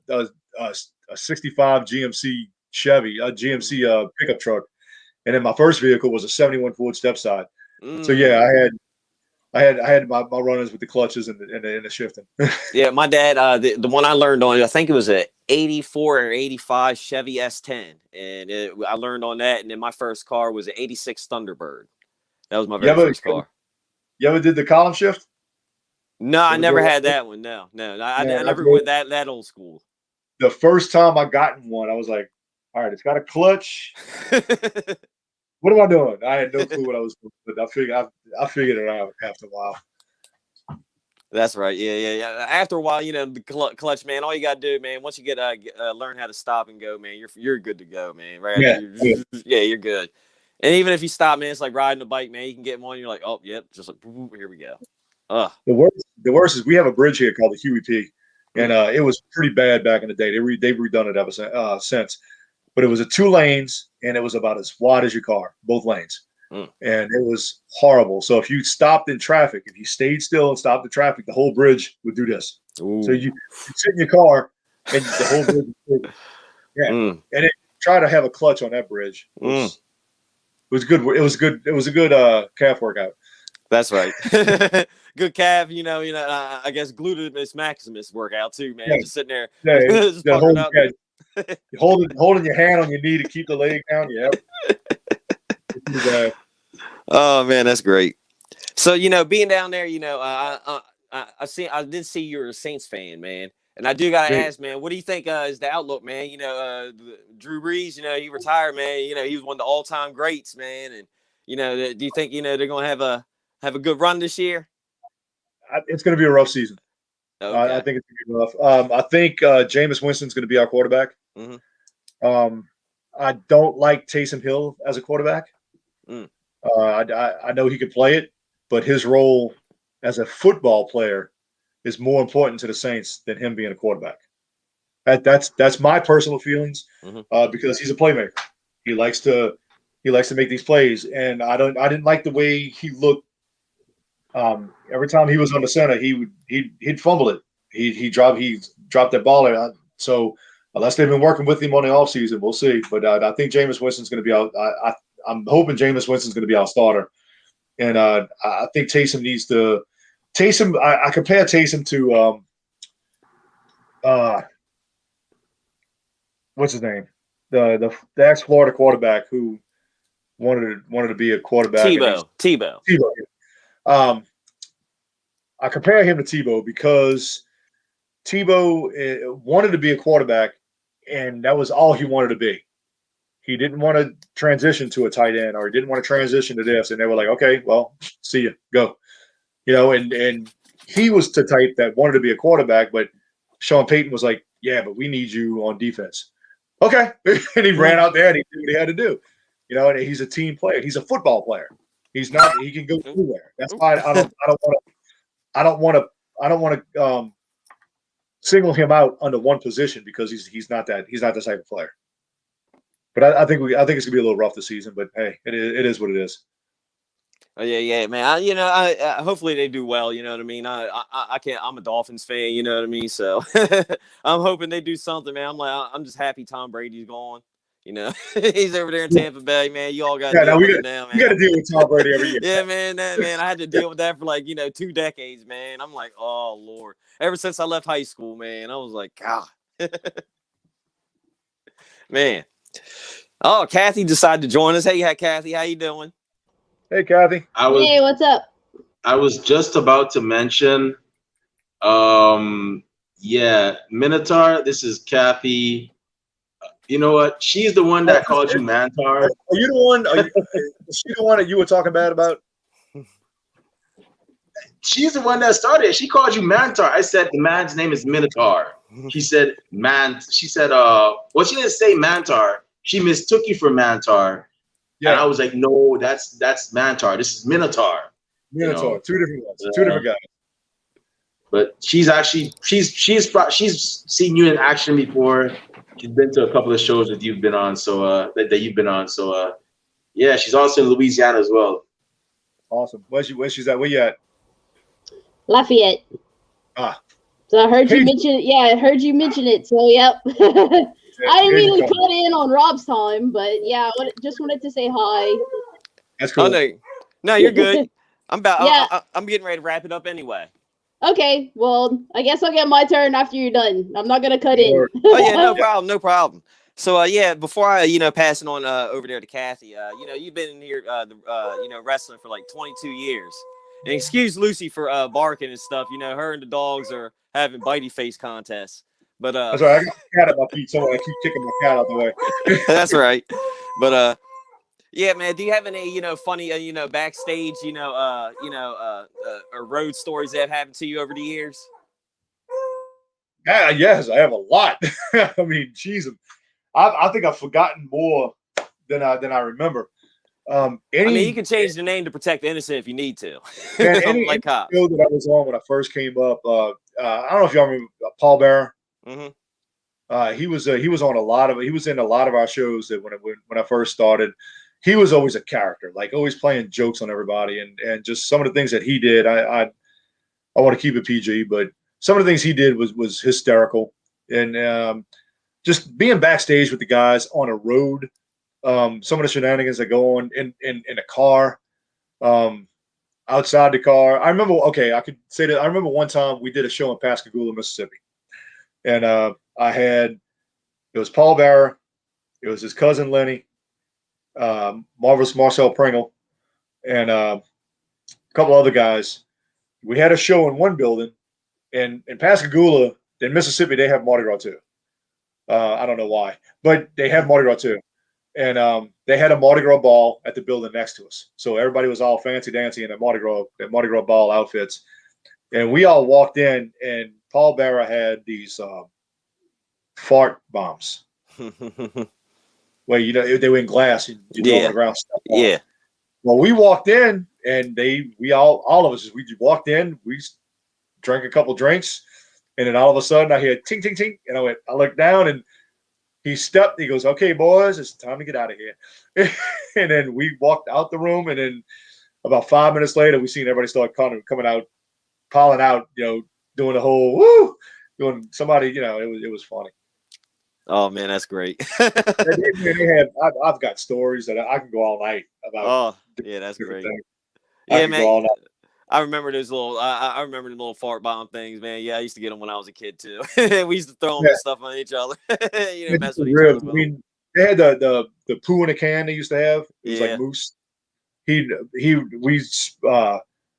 65 GMC Chevy, a GMC pickup truck. And then my first vehicle was a 71 Ford stepside. So yeah, I had my runners with the clutches and the shifting. Yeah, my dad, the one I learned on, I think it was a 84 or 85 Chevy S10, and I learned on that. And then my first car was an 86 Thunderbird. That was my very first car. You ever did the column shift? No, I never had that one. No, I never went that old school. The first time I got in one, I was like, all right, it's got a clutch. What am I doing? I had no clue what I was doing, but I figured it out after a while. That's right. Yeah. After a while, the clutch, man. All you gotta do, man. Once you get learn how to stop and go, man, you're good to go, man. Right? Yeah, you're good. And even if you stop, man, it's like riding a bike, man. You can get one. You're like, oh, yep, just like here we go. The worst is we have a bridge here called the Huey P, and it was pretty bad back in the day. They've redone it ever since. But it was a 2 lanes, and it was about as wide as your car, both lanes. And it was horrible. So if you stopped in traffic, if you stayed still and stopped in traffic, the whole bridge would do this. Ooh. So you sit in your car, and the whole bridge would do. Yeah. And then try to have a clutch on that bridge. It was good. It was good. It was a good calf workout. That's right. Good calf, I guess gluteus maximus workout too, man. Yeah. Just sitting there. Yeah, holding your hand on your knee to keep the leg down. Yeah. Oh man, that's great. So being down there, I did see you're a Saints fan, man, and I do gotta ask, man, what do you think is the outlook, man? Drew Brees, he retired, man. He was one of the all-time greats, man, and do you think they're gonna have a good run this year? It's gonna be a rough season. Okay. I think it's gonna be rough. I think Jameis Winston's gonna be our quarterback. I don't like Taysom Hill as a quarterback. I know he could play it, but his role as a football player is more important to the Saints than him being a quarterback. That's my personal feelings, Mm-hmm. because he's a playmaker. He likes to make these plays, and I didn't like the way he looked. Every time he was on the center, he'd fumble it. He dropped that ball there. So unless they've been working with him on the offseason, we'll see. But I think Jameis Winston's going to be out. I'm hoping Jameis Winston's going to be our starter, and I think Taysom needs to. Taysom, I compare Taysom to what's his name, the ex Florida quarterback who wanted to be a quarterback. Tebow. Tebow. I compare him to Tebow because Tebow wanted to be a quarterback, and that was all he wanted to be. He didn't want to transition to a tight end, or he didn't want to transition to this. And they were like, okay, well, see you, go. And he was the type that wanted to be a quarterback, but Sean Payton was like, yeah, but we need you on defense. Okay. And he ran out there and he did what he had to do. And he's a team player. He's a football player. He can go anywhere. That's why I don't want to single him out under one position, because he's not the type of player. But I think it's gonna be a little rough this season. But hey, it is what it is. Oh yeah, man. I hopefully they do well. You know what I mean. I can't. I'm a Dolphins fan. You know what I mean. So I'm hoping they do something, man. I'm just happy Tom Brady's gone. He's over there in Tampa Bay, man. You all got to deal with it now, man. You got to deal with Tom Brady every year. Yeah, man. I had to deal with that for 2 decades, man. I'm like, oh Lord. Ever since I left high school, man, I was like, God, man. Oh, Kathy decided to join us. Hey, Kathy, how you doing? Hey, Kathy. Hey, what's up? I was just about to mention, Minotaur. This is Kathy. You know what? She's the one that called you Mantar. Are you the one? Is she the one that you were talking bad about? She's the one that started it. She called you Mantar. I said the man's name is Minotaur. She said She said well, she didn't say Mantar. She mistook you for Mantar. Yeah. And I was like, no, that's Mantar. This is Minotaur. Minotaur. Two different ones. Two different guys. But she's seen you in action before. She's been to a couple of shows that you've been on. So that you've been on. So yeah, she's also in Louisiana as well. Awesome. Where's she's at? Where you at? Lafayette. Ah. So I heard you mention it. Yeah, I heard you mention it. So yep. I didn't mean to cut in on Rob's time, but yeah, just wanted to say hi. That's cool. Oh, no, you're good. I'm getting ready to wrap it up anyway. Okay, well, I guess I'll get my turn after you're done. I'm not gonna cut in. Oh yeah, no problem. So before I pass it on over there to Kathy, you've been in here wrestling for 22 years. And excuse Lucy for barking and stuff. Her and the dogs are having bitey face contests. But that's right. I got a cat at my feet, so I keep kicking my cat out the way. That's right. But yeah, man. Do you have any funny backstage or road stories that have happened to you over the years? Yeah, yes, I have a lot. I mean, geez, I think I've forgotten more than I remember. You can change the name to protect the innocent if you need to. Man, any show that I was on when I first came up, I don't know if y'all remember Paul Bearer. Mm-hmm. He was on a lot of. He was in a lot of our shows that when I first started. He was always a character, always playing jokes on everybody, and just some of the things that he did. I want to keep it PG, but some of the things he did was hysterical, and just being backstage with the guys on a road. Some of the shenanigans that go on in a car, outside the car. I remember. Okay, I could say that. I remember one time we did a show in Pascagoula, Mississippi, and it was Paul Bearer, it was his cousin Lenny, Marvelous Marcel Pringle, and a couple other guys. We had a show in one building, and in Pascagoula, in Mississippi, they have Mardi Gras too. I don't know why, but they have Mardi Gras too. And they had a Mardi Gras ball at the building next to us. So everybody was all fancy dancy in their Mardi Gras ball outfits. And we all walked in, and Paul Bearer had these fart bombs. Where they were in glass, and you throw on the ground. Yeah. Well, we walked in, and all of us, we walked in, we drank a couple drinks, And then all of a sudden I hear ting, ting, ting. And I looked down and he stepped. He goes, "Okay, boys, it's time to get out of here." And then we walked out the room. And then about 5 minutes later, we seen everybody start coming out, piling out, doing the whole woo, doing somebody, it was funny. Oh man, that's great. I've got stories that I can go all night about. Oh yeah, that's great. Things. Yeah, man. I remember those little. I remember the little fart bomb things, man. Yeah, I used to get them when I was a kid too. We used to throw them and stuff on each other. Mess with each other. I mean, they had the poo in a can they used to have. It was like moose. We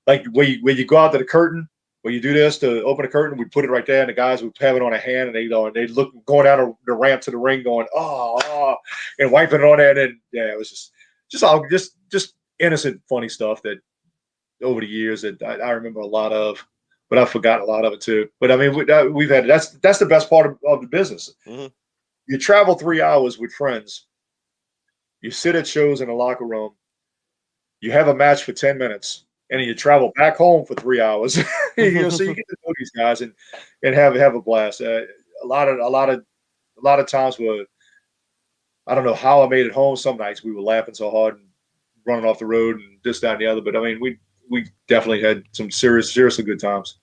like where you go out to the curtain, where you do this to open a curtain, we put it right there, and the guys would have it on a hand, and they look going down the ramp to the ring, going and wiping it on there, and then it was just innocent, funny stuff that over the years that I remember a lot of, but I've forgotten a lot of it too. But I mean, we've had that's the best part of the business. Mm-hmm. You travel 3 hours with friends, you sit at shows in a locker room, you have a match for 10 minutes, and then you travel back home for 3 hours. So you get to know these guys and have a blast. A lot of times where I don't know how I made it home. Some nights we were laughing so hard and running off the road and this, that, and the other. But I mean, we definitely had some seriously good times.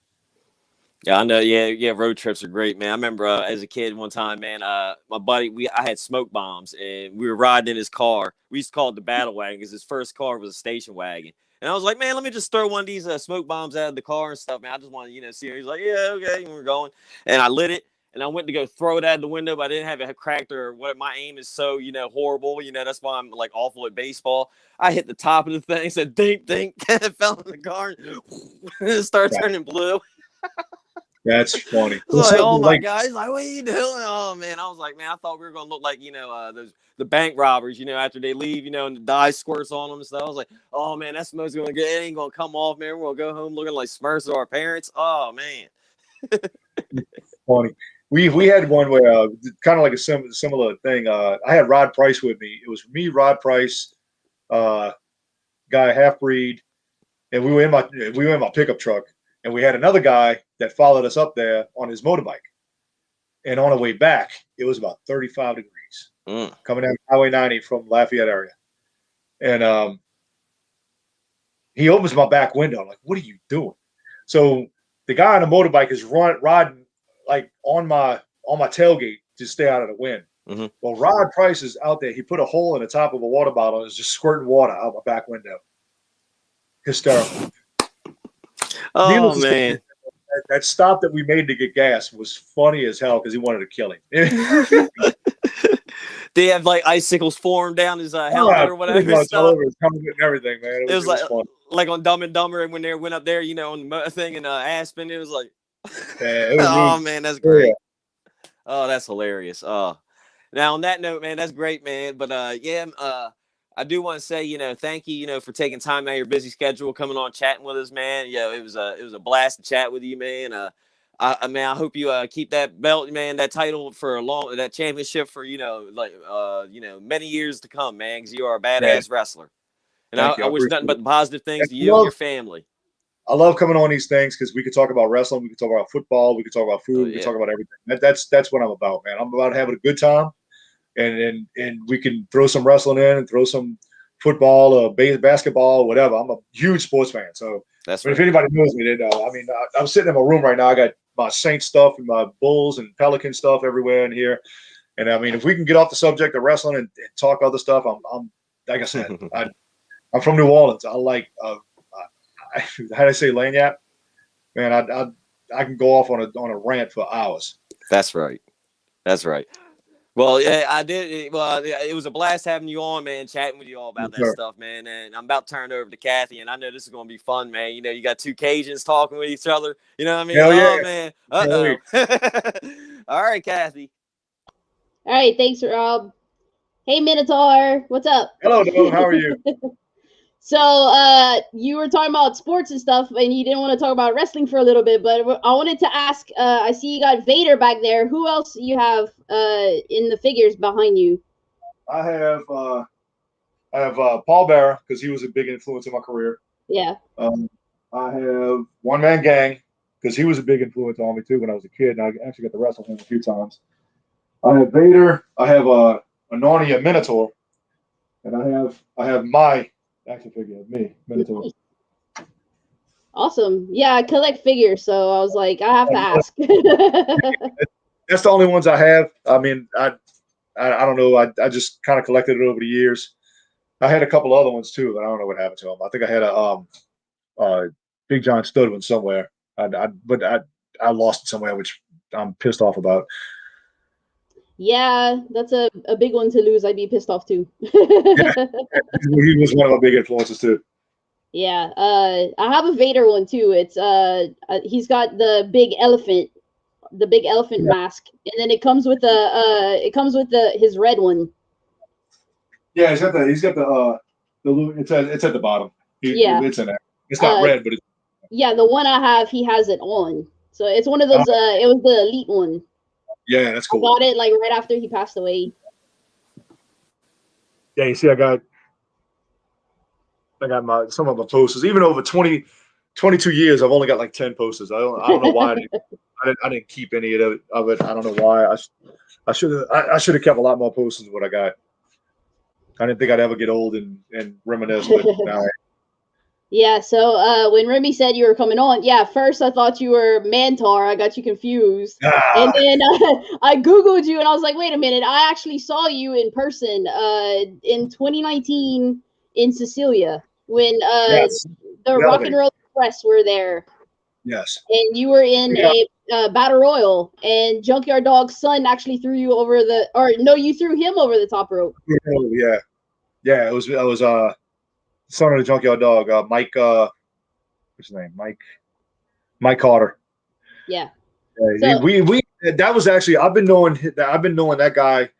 Yeah, I know. Yeah. Road trips are great, man. I remember as a kid one time, man. My buddy, I had smoke bombs, and we were riding in his car. We used to call it the battle wagon because his first car was a station wagon. And I was like, man, let me just throw one of these smoke bombs out of the car and stuff, man. I just want to, see her. He's like, yeah, okay. And we're going, and I lit it, and I went to go throw it out the window, but I didn't have it cracked or what. My aim is so, horrible. That's why I'm like awful at baseball. I hit the top of the thing, said dink, dink, it fell in the car, and it started turning blue. That's funny. Like, oh my God. He's like, what are you doing? Oh man. I was like, man, I thought we were gonna look like, the bank robbers, after they leave, and the dye squirts on them and stuff. I was like, oh man, that smoke's gonna get, it ain't gonna come off, man. We're gonna go home looking like Smurfs to our parents. Oh man. Funny. We had one where kind of like a similar thing. I had Rod Price with me. It was me, Rod Price, guy half breed, and we were in my pickup truck. And we had another guy that followed us up there on his motorbike. And on the way back, it was about 35 degrees coming down Highway 90 from Lafayette area. And he opens my back window. I'm like, what are you doing? So the guy on the motorbike is riding like on my tailgate to stay out of the wind. Mm-hmm. Well, Rod Price is out there. He put a hole in the top of a water bottle and is just squirting water out my back window. Hysterical. Oh man, that stop that we made to get gas was funny as hell because he wanted to kill him. They have like icicles formed down his helmet or whatever. All over his helmet and everything, man. It was fun. Like on Dumb and Dumber when they went up there, on the thing in Aspen. It was like, man, that's great. Yeah. Oh, that's hilarious. Now on that note, man, that's great, man. But I do want to say, thank you, for taking time out of your busy schedule, coming on, chatting with us, man. It was a blast to chat with you, man. I hope you keep that belt, man, that title for that championship for, many years to come, man, because you are a badass wrestler. And I wish nothing but positive things to you and your family. I love coming on these things because we could talk about wrestling, we could talk about football, we could talk about food, we could talk about everything. That's what I'm about, man. I'm about having a good time. And we can throw some wrestling in and throw some football, basketball, whatever. I'm a huge sports fan. So if anybody knows me, they know. I mean, I'm sitting in my room right now. I got my Saints stuff and my Bulls and Pelican stuff everywhere in here. And I mean, if we can get off the subject of wrestling and talk other stuff, I'm like I said, I'm from New Orleans. I like, how do I say lanyard? Man, I can go off on a rant for hours. That's right. That's right. Well, yeah, I did. Well, it was a blast having you on, man, chatting with you all about that stuff, man. And I'm about to turn it over to Kathy, and I know this is going to be fun, man. You got two Cajuns talking with each other. You know what I mean? Yeah. Man. Uh-oh. All right, Kathy. All right. Thanks, Rob. Hey, Minotaur. What's up? Hello, Dylan. How are you? So you were talking about sports and stuff, and you didn't want to talk about wrestling for a little bit, but I wanted to ask, I see you got Vader back there. Who else do you have in the figures behind you? I have Paul Bearer, because he was a big influence in my career. Yeah. I have One Man Gang, because he was a big influence on me too when I was a kid. And I actually got to wrestle him a few times. I have Vader. I have a Narnia Minotaur, and I have my action figure of me Minotaur. Awesome. Yeah, I collect figures, so I was like, I have to ask. That's the only ones I have. I mean, I don't know. I just kind of collected it over the years. I had a couple other ones too, but I don't know what happened to them. I think I had a Big John Stud one somewhere. But I lost it somewhere, which I'm pissed off about. Yeah, that's a big one to lose. I'd be pissed off too. He was one of my big influences too. Yeah, I have a Vader one too. It's he's got the big elephant mask, and then it comes with his red one. Yeah, he's got the it's at the bottom. It's in there. It's not red, but it's yeah, the one I have, he has it on. So it's one of those. It was the elite one. Yeah, that's cool. I got it like right after he passed away. Yeah, you see, I got some of my posters. Even over 22 years, I've only got like 10 posters. I don't know why I didn't keep any of it. I don't know why. I should have kept a lot more posters than what I got. I didn't think I'd ever get old and reminisce, but now Yeah, so when Remy said you were coming on, yeah, first I thought you were Mantar. I got you confused. And then I Googled you and I was like, wait a minute, I actually saw you in person in 2019 in Cecilia when yes. the Rock and Roll Express were there. Yes. And you were in a battle royal, and Junkyard Dog's son actually threw you over you threw him over the top rope. Yeah. Yeah, it was son of the Junkyard Dog, Mike. What's his name? Mike Carter. Yeah. So, we that was actually I've been knowing that guy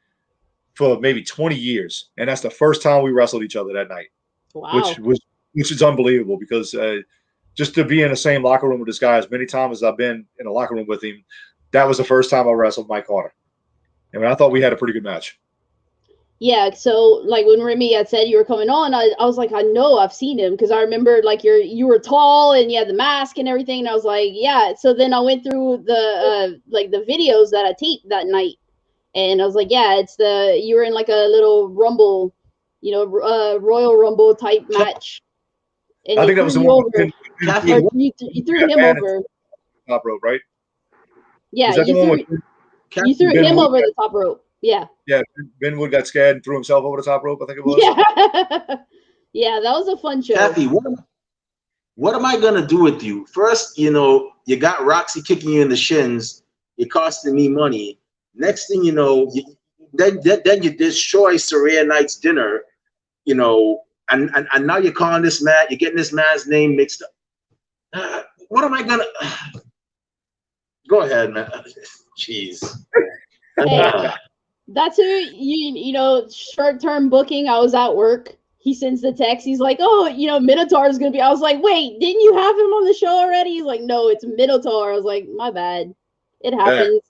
for maybe 20 years, and that's the first time we wrestled each other that night. Wow. Which is unbelievable because just to be in the same locker room with this guy as many times as I've been in a locker room with him, that was the first time I wrestled Mike Carter. I mean, I thought we had a pretty good match. Yeah, so like when Remy had said you were coming on, I was like, I know I've seen him because I remember like you were tall and you had the mask and everything, and I was like, yeah. So then I went through the like the videos that I taped that night, and I was like, yeah, you were in like a little Rumble, Royal Rumble type match. And I think that was the one. You threw him over top rope, right? Yeah, you threw him over the top rope. Yeah. Yeah, Ben Wood got scared and threw himself over the top rope, I think it was. Yeah. Yeah, that was a fun show. Kathy, what am I gonna do with you? First, you got Roxy kicking you in the shins. You're costing me money. Next thing you know, then you destroy Saraya Knight's dinner. And now you're calling this man. You're getting this man's name mixed up. What am I gonna? Go ahead, man. Jeez. Hey. That's who short-term booking. I was at work. He sends the text. He's like, oh, Minotaur is going to be. I was like, wait, didn't you have him on the show already? He's like, no, it's Minotaur. I was like, my bad. It happens.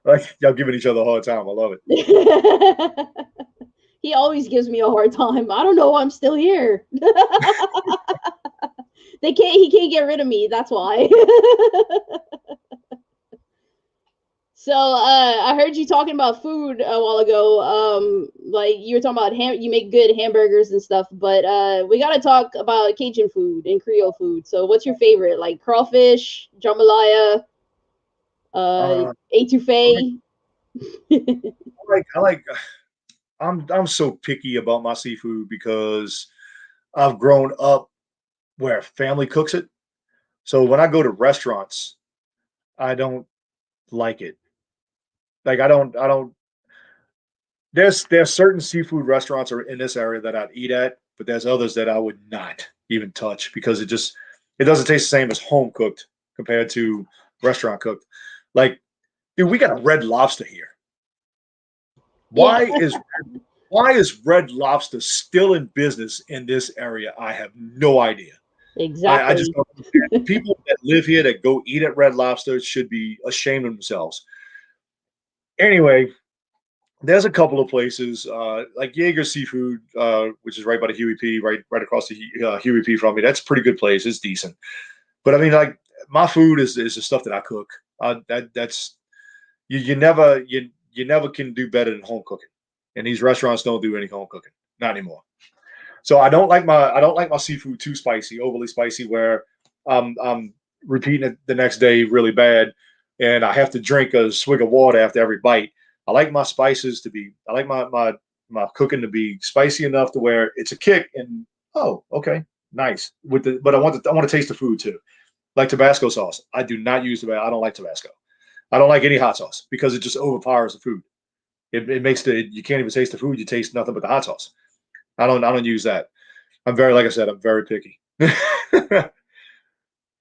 Like y'all giving each other a hard time. I love it. He always gives me a hard time. I don't know why I'm still here. He can't get rid of me. That's why. So I heard you talking about food a while ago. Like you were talking about you make good hamburgers and stuff, but we got to talk about Cajun food and Creole food. So what's your favorite? Like crawfish, jambalaya, etouffee? I'm so picky about my seafood because I've grown up where family cooks it. So when I go to restaurants, I don't like it. Like I don't there's certain seafood restaurants are in this area that I'd eat at, but there's others that I would not even touch because it doesn't taste the same as home cooked compared to restaurant cooked. Like, dude, we got a Red Lobster here. Why is Red Lobster still in business in this area? I have no idea. Exactly. I just don't understand. People that live here that go eat at Red Lobster should be ashamed of themselves. Anyway, there's a couple of places like Jaeger Seafood, which is right by the Huey P, right across the Huey P from me. That's a pretty good place. It's decent. But I mean, like my food is the stuff that I cook. That's you never can do better than home cooking. And these restaurants don't do any home cooking, not anymore. So I don't like my seafood too spicy, overly spicy, where I'm repeating it the next day really bad, and I have to drink a swig of water after every bite. I like my spices to be. I like my cooking to be spicy enough to where it's a kick, and oh, okay, nice. But I want to taste the food too, like Tabasco sauce. I do not use Tabasco. I don't like Tabasco. I don't like any hot sauce because it just overpowers the food. It makes you can't even taste the food. You taste nothing but the hot sauce. I don't use that. Like I said, I'm very picky. I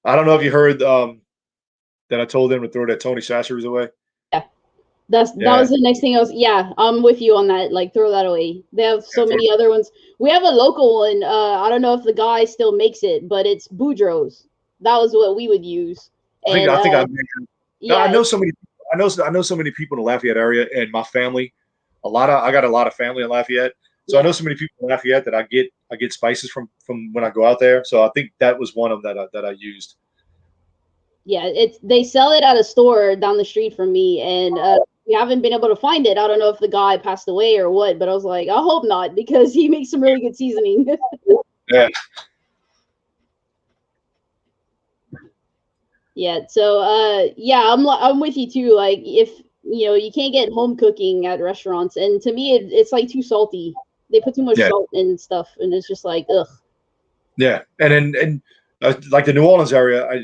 don't know if you heard that I told them to throw that Tony Chachere's away. Yeah. That was the next thing I was. Yeah, I'm with you on that. Like, throw that away. They have so many other ones. We have a local one. I don't know if the guy still makes it, but it's Boudreaux's. That was what we would use. And, I think I know so many. I know so many people in the Lafayette area, and my family. I got a lot of family in Lafayette, so I know so many people in Lafayette that I get spices from when I go out there. So I think that was one of them that I used. Yeah, they sell it at a store down the street from me, and we haven't been able to find it. I don't know if the guy passed away or what, but I was like, I hope not, because he makes some really good seasoning. Yeah. Yeah. So, yeah, I'm with you too. Like, if you can't get home cooking at restaurants, and to me, it's like too salty. They put too much salt and stuff, and it's just like, ugh. Yeah, and like the New Orleans area,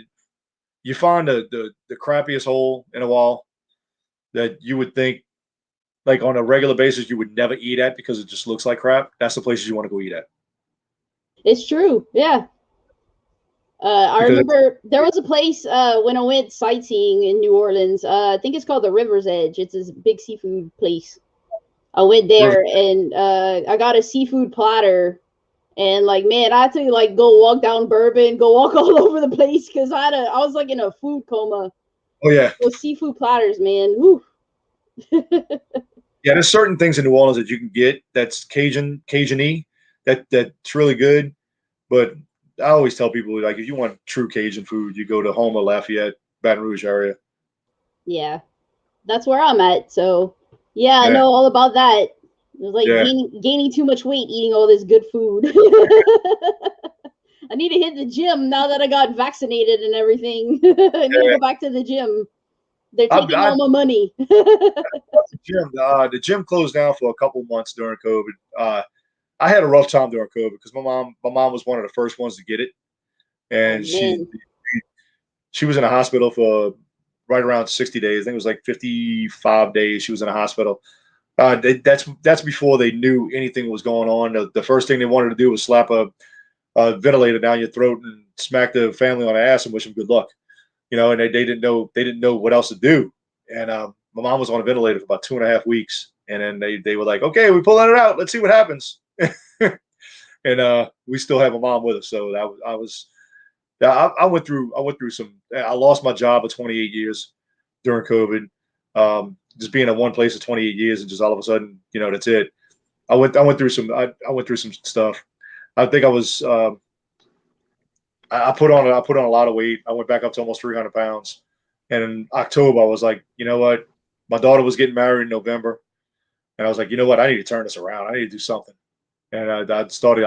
you find the crappiest hole in a wall that you would think, like on a regular basis, you would never eat at because it just looks like crap. That's the places you want to go eat at. It's true. Yeah. I remember there was a place when I went sightseeing in New Orleans. I think it's called the River's Edge. It's this big seafood place. I went there and I got a seafood platter. And like, man, I had to like go walk down Bourbon, go walk all over the place because I was like in a food coma. Oh yeah, those seafood platters, man. Woo. Yeah, there's certain things in New Orleans that you can get that's Cajun-y, that's really good. But I always tell people, like, if you want true Cajun food, you go to Houma, Lafayette, Baton Rouge area. Yeah, that's where I'm at. So yeah, I know all about that. It was like gaining too much weight eating all this good food. I need to hit the gym now that I got vaccinated and everything. I need to go back to the gym. They're taking all my money. The gym closed down for a couple months during COVID. I had a rough time during COVID because my mom was one of the first ones to get it, and she was in a hospital for right around 60 days. I think it was like 55 days she was in a hospital. That's before they knew anything was going on. The first thing they wanted to do was slap a ventilator down your throat and smack the family on the ass and wish them good luck. And they didn't know what else to do. And my mom was on a ventilator for about 2.5 weeks, and then they were like, "Okay, we're pulling it out. Let's see what happens." And we still have a mom with us. So I went through some. I lost my job of 28 years during COVID. Just being in one place for 28 years and just all of a sudden, that's it. I went through some stuff. I think I was. I put on a lot of weight. I went back up to almost 300 pounds. And in October, I was like, you know what? My daughter was getting married in November, and I was like, you know what? I need to turn this around. I need to do something. And I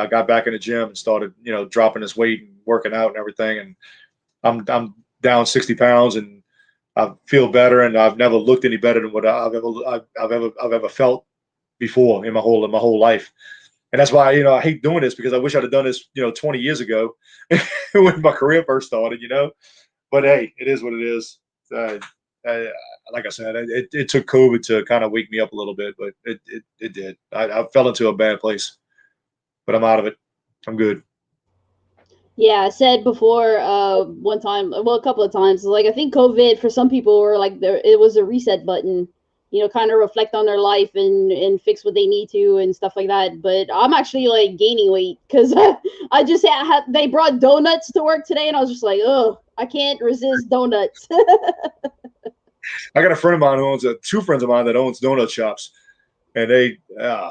got back in the gym and started, dropping this weight and working out and everything. And I'm down 60 pounds, and I feel better. And I've never looked any better than what I've ever felt before in my whole life. And that's why, I hate doing this, because I wish I'd have done this, 20 years ago when my career first started, But hey, it is what it is. Like I said, it took COVID to kind of wake me up a little bit, but it did. I fell into a bad place, but I'm out of it. I'm good. Yeah, I said before one time, well, a couple of times, like I think COVID for some people were like it was a reset button, kind of reflect on their life and fix what they need to and stuff like that. But I'm actually like gaining weight because I just they brought donuts to work today, and I was just like, oh, I can't resist donuts. I got a friend of mine who owns two friends of mine that owns donut shops, and they. I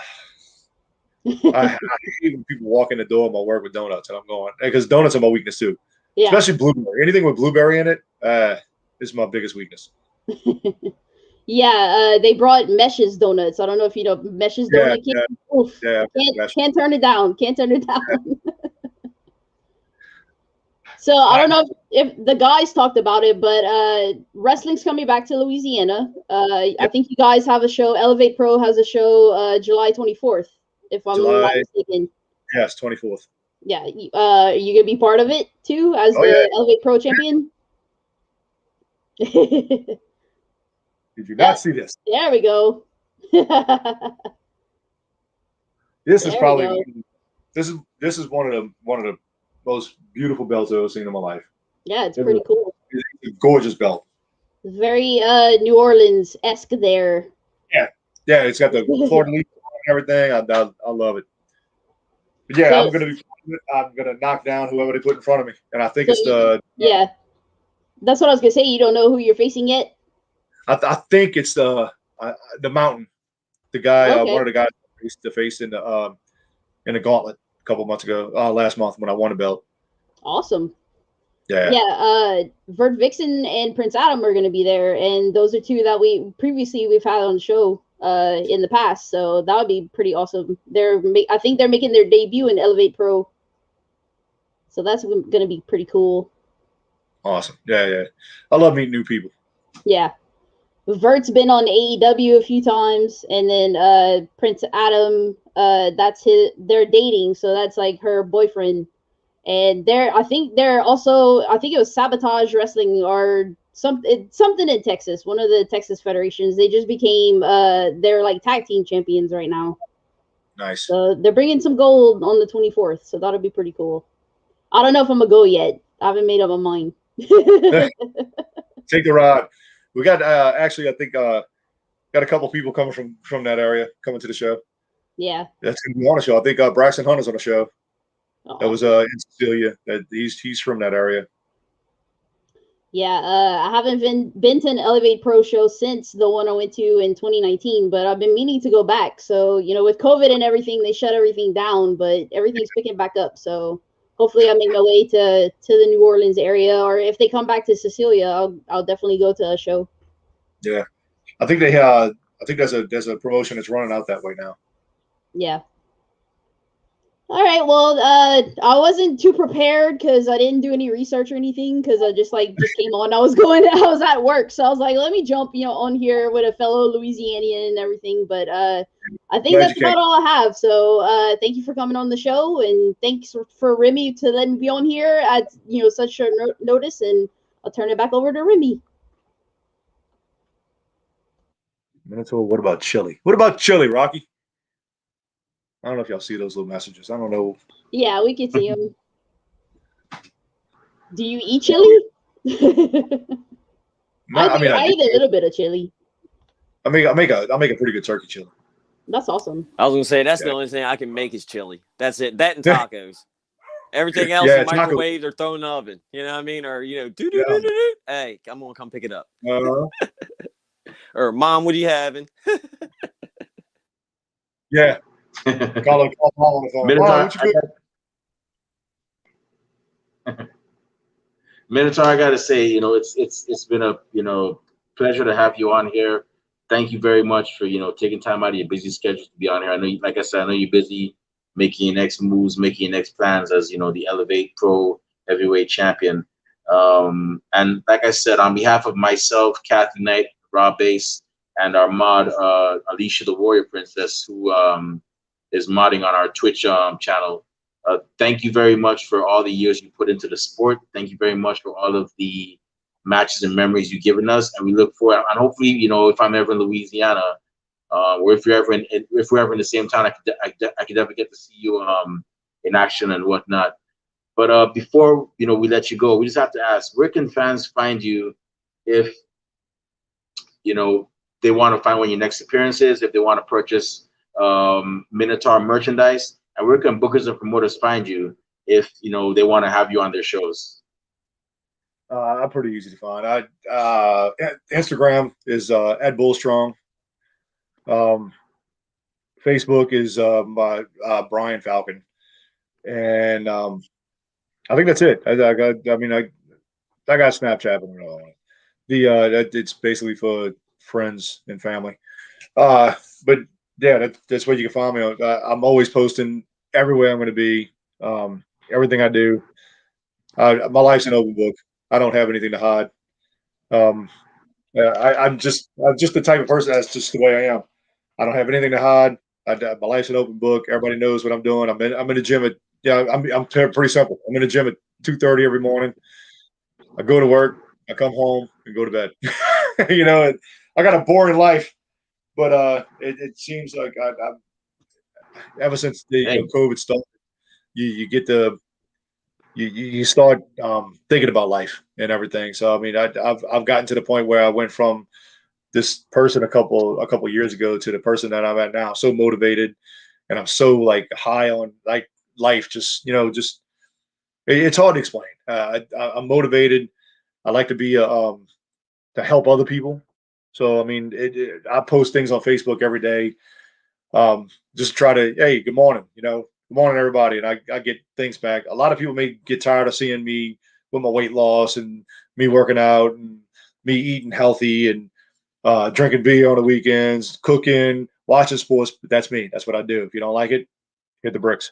hate when people walk in the door of my work with donuts, and I'm going because donuts are my weakness too. Yeah. Especially blueberry. Anything with blueberry in it is my biggest weakness. Yeah, they brought Meshes donuts. I don't know if you know Meshes donut. Can't turn it down. Can't turn it down. So I don't know if the guys talked about it, but wrestling's coming back to Louisiana. I think you guys have a show. Elevate Pro has a show July 24th, if I'm not mistaken. Yes, 24th. Yeah, you gonna be part of it too as Elevate Pro champion? Did you not see this? There we go. This is probably this is one of the most beautiful belts I've ever seen in my life. Yeah, it's pretty cool. It's a gorgeous belt. It's very New Orleans-esque there. Yeah, it's got the fleur de lis and everything. I love it. But yeah, I'm gonna knock down whoever they put in front of me, and I think it's the That's what I was gonna say. You don't know who you're facing yet. I think it's the Mountain, the guy, one of the guys to face in the gauntlet a couple months ago, last month when I won a belt. Awesome. Yeah. Vert Vixen and Prince Adam are going to be there, and those are two that we've had on the show in the past. So that would be pretty awesome. I think they're making their debut in Elevate Pro, so that's going to be pretty cool. Awesome. Yeah. I love meeting new people. Yeah. Vert's been on AEW a few times, and then Prince Adam, they're dating, so that's like her boyfriend. And I think it was Sabotage Wrestling or something in Texas, one of the Texas federations. They just became they're like tag team champions right now. Nice. So they're bringing some gold on the 24th, so that'll be pretty cool. I don't know if I'm gonna go yet. I haven't made up my mind. Take the ride. We got actually, I think got a couple people coming from that area coming to the show. Yeah, that's gonna be on the show. I think Braxton Hunter's on the show. That was in Cecilia. He's from that area. Yeah, I haven't been to an Elevate Pro show since the one I went to in 2019, but I've been meaning to go back. So with COVID and everything, they shut everything down, but everything's picking back up. So hopefully I make my way to the New Orleans area, or if they come back to Cecilia, I'll definitely go to a show. Yeah, I think there's a promotion that's running out that way now. Yeah. All right. Well, I wasn't too prepared because I didn't do any research or anything because I just came on. I was at work, so I was like, let me jump on here with a fellow Louisianian and everything. But I think that's about all I have. So thank you for coming on the show, and thanks for Remy to let me be on here at such short notice. And I'll turn it back over to Remy. Minotaur, what about chili? What about chili, Rocky? I don't know if y'all see those little messages. I don't know. Yeah, we can see them. Do you eat chili? I eat a little bit of chili. I make a pretty good turkey chili. That's awesome. I was gonna say that's the only thing I can make is chili. That's it. That and tacos. Everything else is microwaved or thrown in the oven. You know what I mean? Or hey, I'm gonna come pick it up. Or Mom, what are you having? Yeah. Call Mom on the phone. Minotaur, I gotta say, it's been a pleasure to have you on here. Thank you very much for taking time out of your busy schedule to be on here. I know, like I said, I know you're busy making your next moves, making your next plans as the Elevate Pro Heavyweight Champion. And like I said, on behalf of myself, Kathy Knight, Rob Bass, and our mod Alicia the Warrior Princess, who is modding on our Twitch channel. Thank you very much for all the years you put into the sport. Thank you very much for all of the matches and memories you've given us. And we look forward, and hopefully, if I'm ever in Louisiana, or if we're ever in the same town, I could ever get to see you in action and whatnot. But before we let you go, we just have to ask, where can fans find you if they want to find when your next appearance is, if they want to purchase Minotaur merchandise, and where can bookers and promoters find you if they want to have you on their shows? I'm pretty easy to find. Instagram is at Bullstrong. Facebook is my Brian Falcon, and I think that's it. I got Snapchat and all that. It's basically for friends and family. But yeah, that's where you can find me. I'm always posting everywhere I'm going to be. Everything I do. My life's an open book. I don't have anything to hide. I'm just the type of person that's just the way I am. I don't have anything to hide. My life's an open book. Everybody knows what I'm doing. I'm in the gym at I'm pretty simple. I'm in the gym at 2:30 every morning. I go to work. I come home and go to bed. I got a boring life, but it seems like I've ever since the COVID started, you get to you start thinking about life and everything. So I mean, I've gotten to the point where I went from this person a couple years ago to the person that I'm at now. So motivated, and I'm so like high on like life. Just it's hard to explain. I'm motivated. I like to be to help other people. So I mean, I post things on Facebook every day. Just try to, hey, good morning, good morning, everybody. And I get things back. A lot of people may get tired of seeing me with my weight loss and me working out and me eating healthy and drinking beer on the weekends, cooking, watching sports. But that's me. That's what I do. If you don't like it, hit the bricks.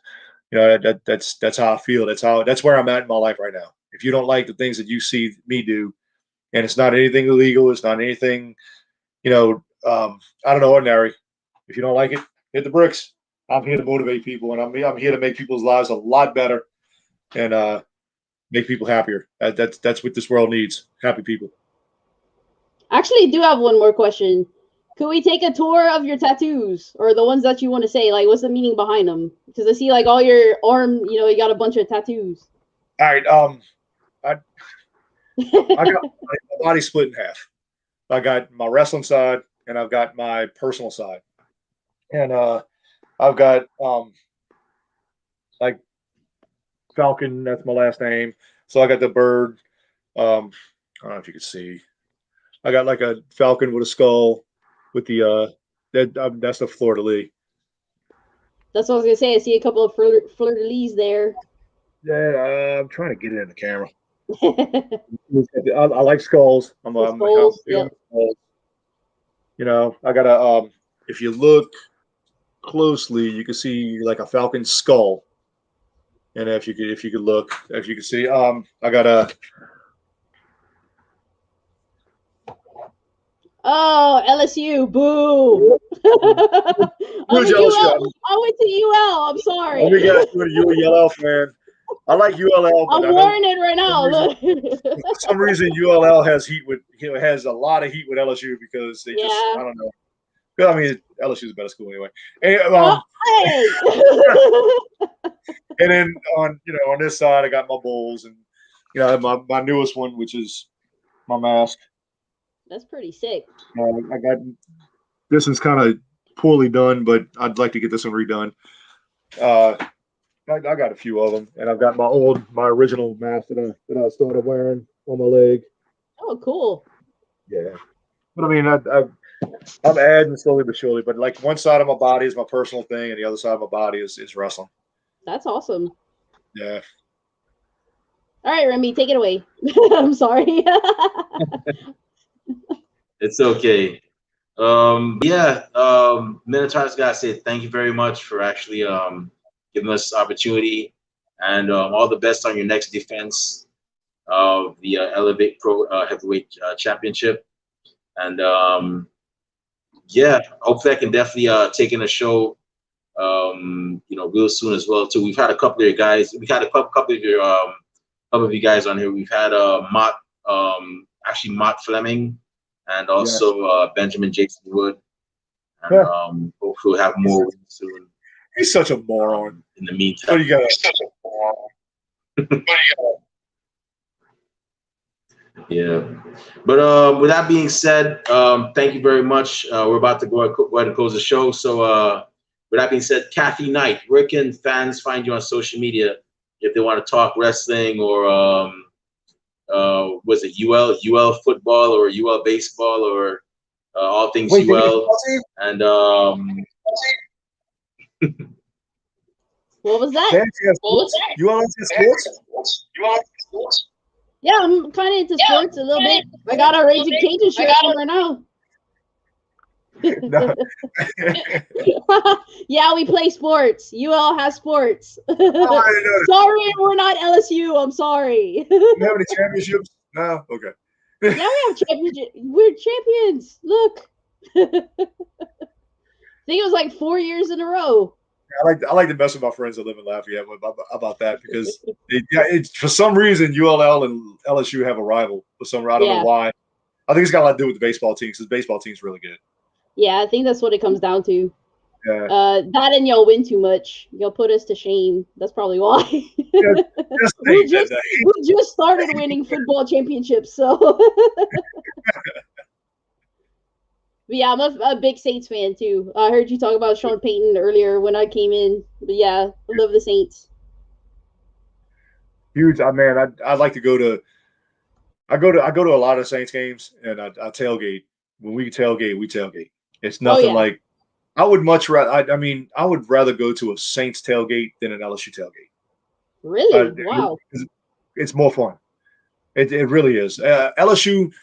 That's how I feel. That's where I'm at in my life right now. If you don't like the things that you see me do, and it's not anything illegal, it's not anything, out of the ordinary. If you don't like it, hit the bricks. I'm here to motivate people, and I'm here to make people's lives a lot better and make people happier. That's what this world needs: happy people. Actually, I do have one more question. Could we take a tour of your tattoos, or the ones that you want to say? Like, what's the meaning behind them? Because I see like all your arm, you got a bunch of tattoos. All right. I got my body split in half. I got my wrestling side, and I've got my personal side, and I've got like Falcon. That's my last name. So I got the bird. I don't know if you can see. I got like a falcon with a skull, with the that's the fleur de lis. That's what I was gonna say. I see a couple of fleur de lis there. Yeah, I'm trying to get it in the camera. I like skulls. I'm skulls. Yep. Skulls. I got a. If you look closely, you can see like a falcon skull. And if you could see, I got a. Oh, LSU, boo! I went to UL. I'm sorry. Let me guess, you're a ULL fan. I like ULL. I'm wearing it right now. For some reason, ULL has a lot of heat with LSU because they just I don't know. But I mean, LSU is a better school anyway. And, and then on this side, I got my Bulls and my newest one, which is my mask. That's pretty sick. I got this one's kind of poorly done, but I'd like to get this one redone. I got a few of them, and I've got my original mask that I started wearing on my leg. Oh, cool. Yeah, but I mean, I'm adding slowly but surely. But like one side of my body is my personal thing, and the other side of my body is wrestling. That's awesome. Yeah. All right, Remy, take it away. I'm sorry. It's okay. Minotaur's gotta say thank you very much for actually giving us this opportunity, and all the best on your next defense of the Elevate Pro Heavyweight Championship. And hopefully I can definitely take in a show real soon as well too. We've had a couple of your guys. We've had a couple of you guys on here. We've had Mott Fleming, and also Benjamin Jason Wood. And hopefully we'll have more soon. He's such a moron. In the meantime. What do you got? Such a moron. Yeah. But with that being said, thank you very much. We're about to go ahead and close the show. So with that being said, Kathy Knight, where can fans find you on social media if they want to talk wrestling or was it UL football or UL baseball or all things UL? And What was that? You all into sports? Yeah, I'm kind of into sports a little bit. I got a Raging Cajun shirt on right now. No. Yeah, we play sports. UL has sports. Sorry, we're not LSU. I'm sorry. You have any championships? No? Okay. Yeah, we have championships. We're champions. Look. I think it was like 4 years in a row. I like to mess with my friends that live in Lafayette about that because it's for some reason ULL and LSU have a rival for some reason. I don't know why. I think it's got a lot to do with the baseball team because the baseball team's really good. Yeah, I think that's what it comes down to. Yeah. That and y'all win too much. Y'all put us to shame. That's probably why. We just started winning football championships, so. But yeah, I'm a big Saints fan too. I heard you talk about Sean Payton earlier when I came in. But yeah, I love the Saints. Huge. Man, I'd like to go to. I go to a lot of Saints games, and I tailgate. When we tailgate, we tailgate. It's nothing like. I would much rather. I would rather go to a Saints tailgate than an LSU tailgate. Really? Wow. It's more fun. It really is. LSU.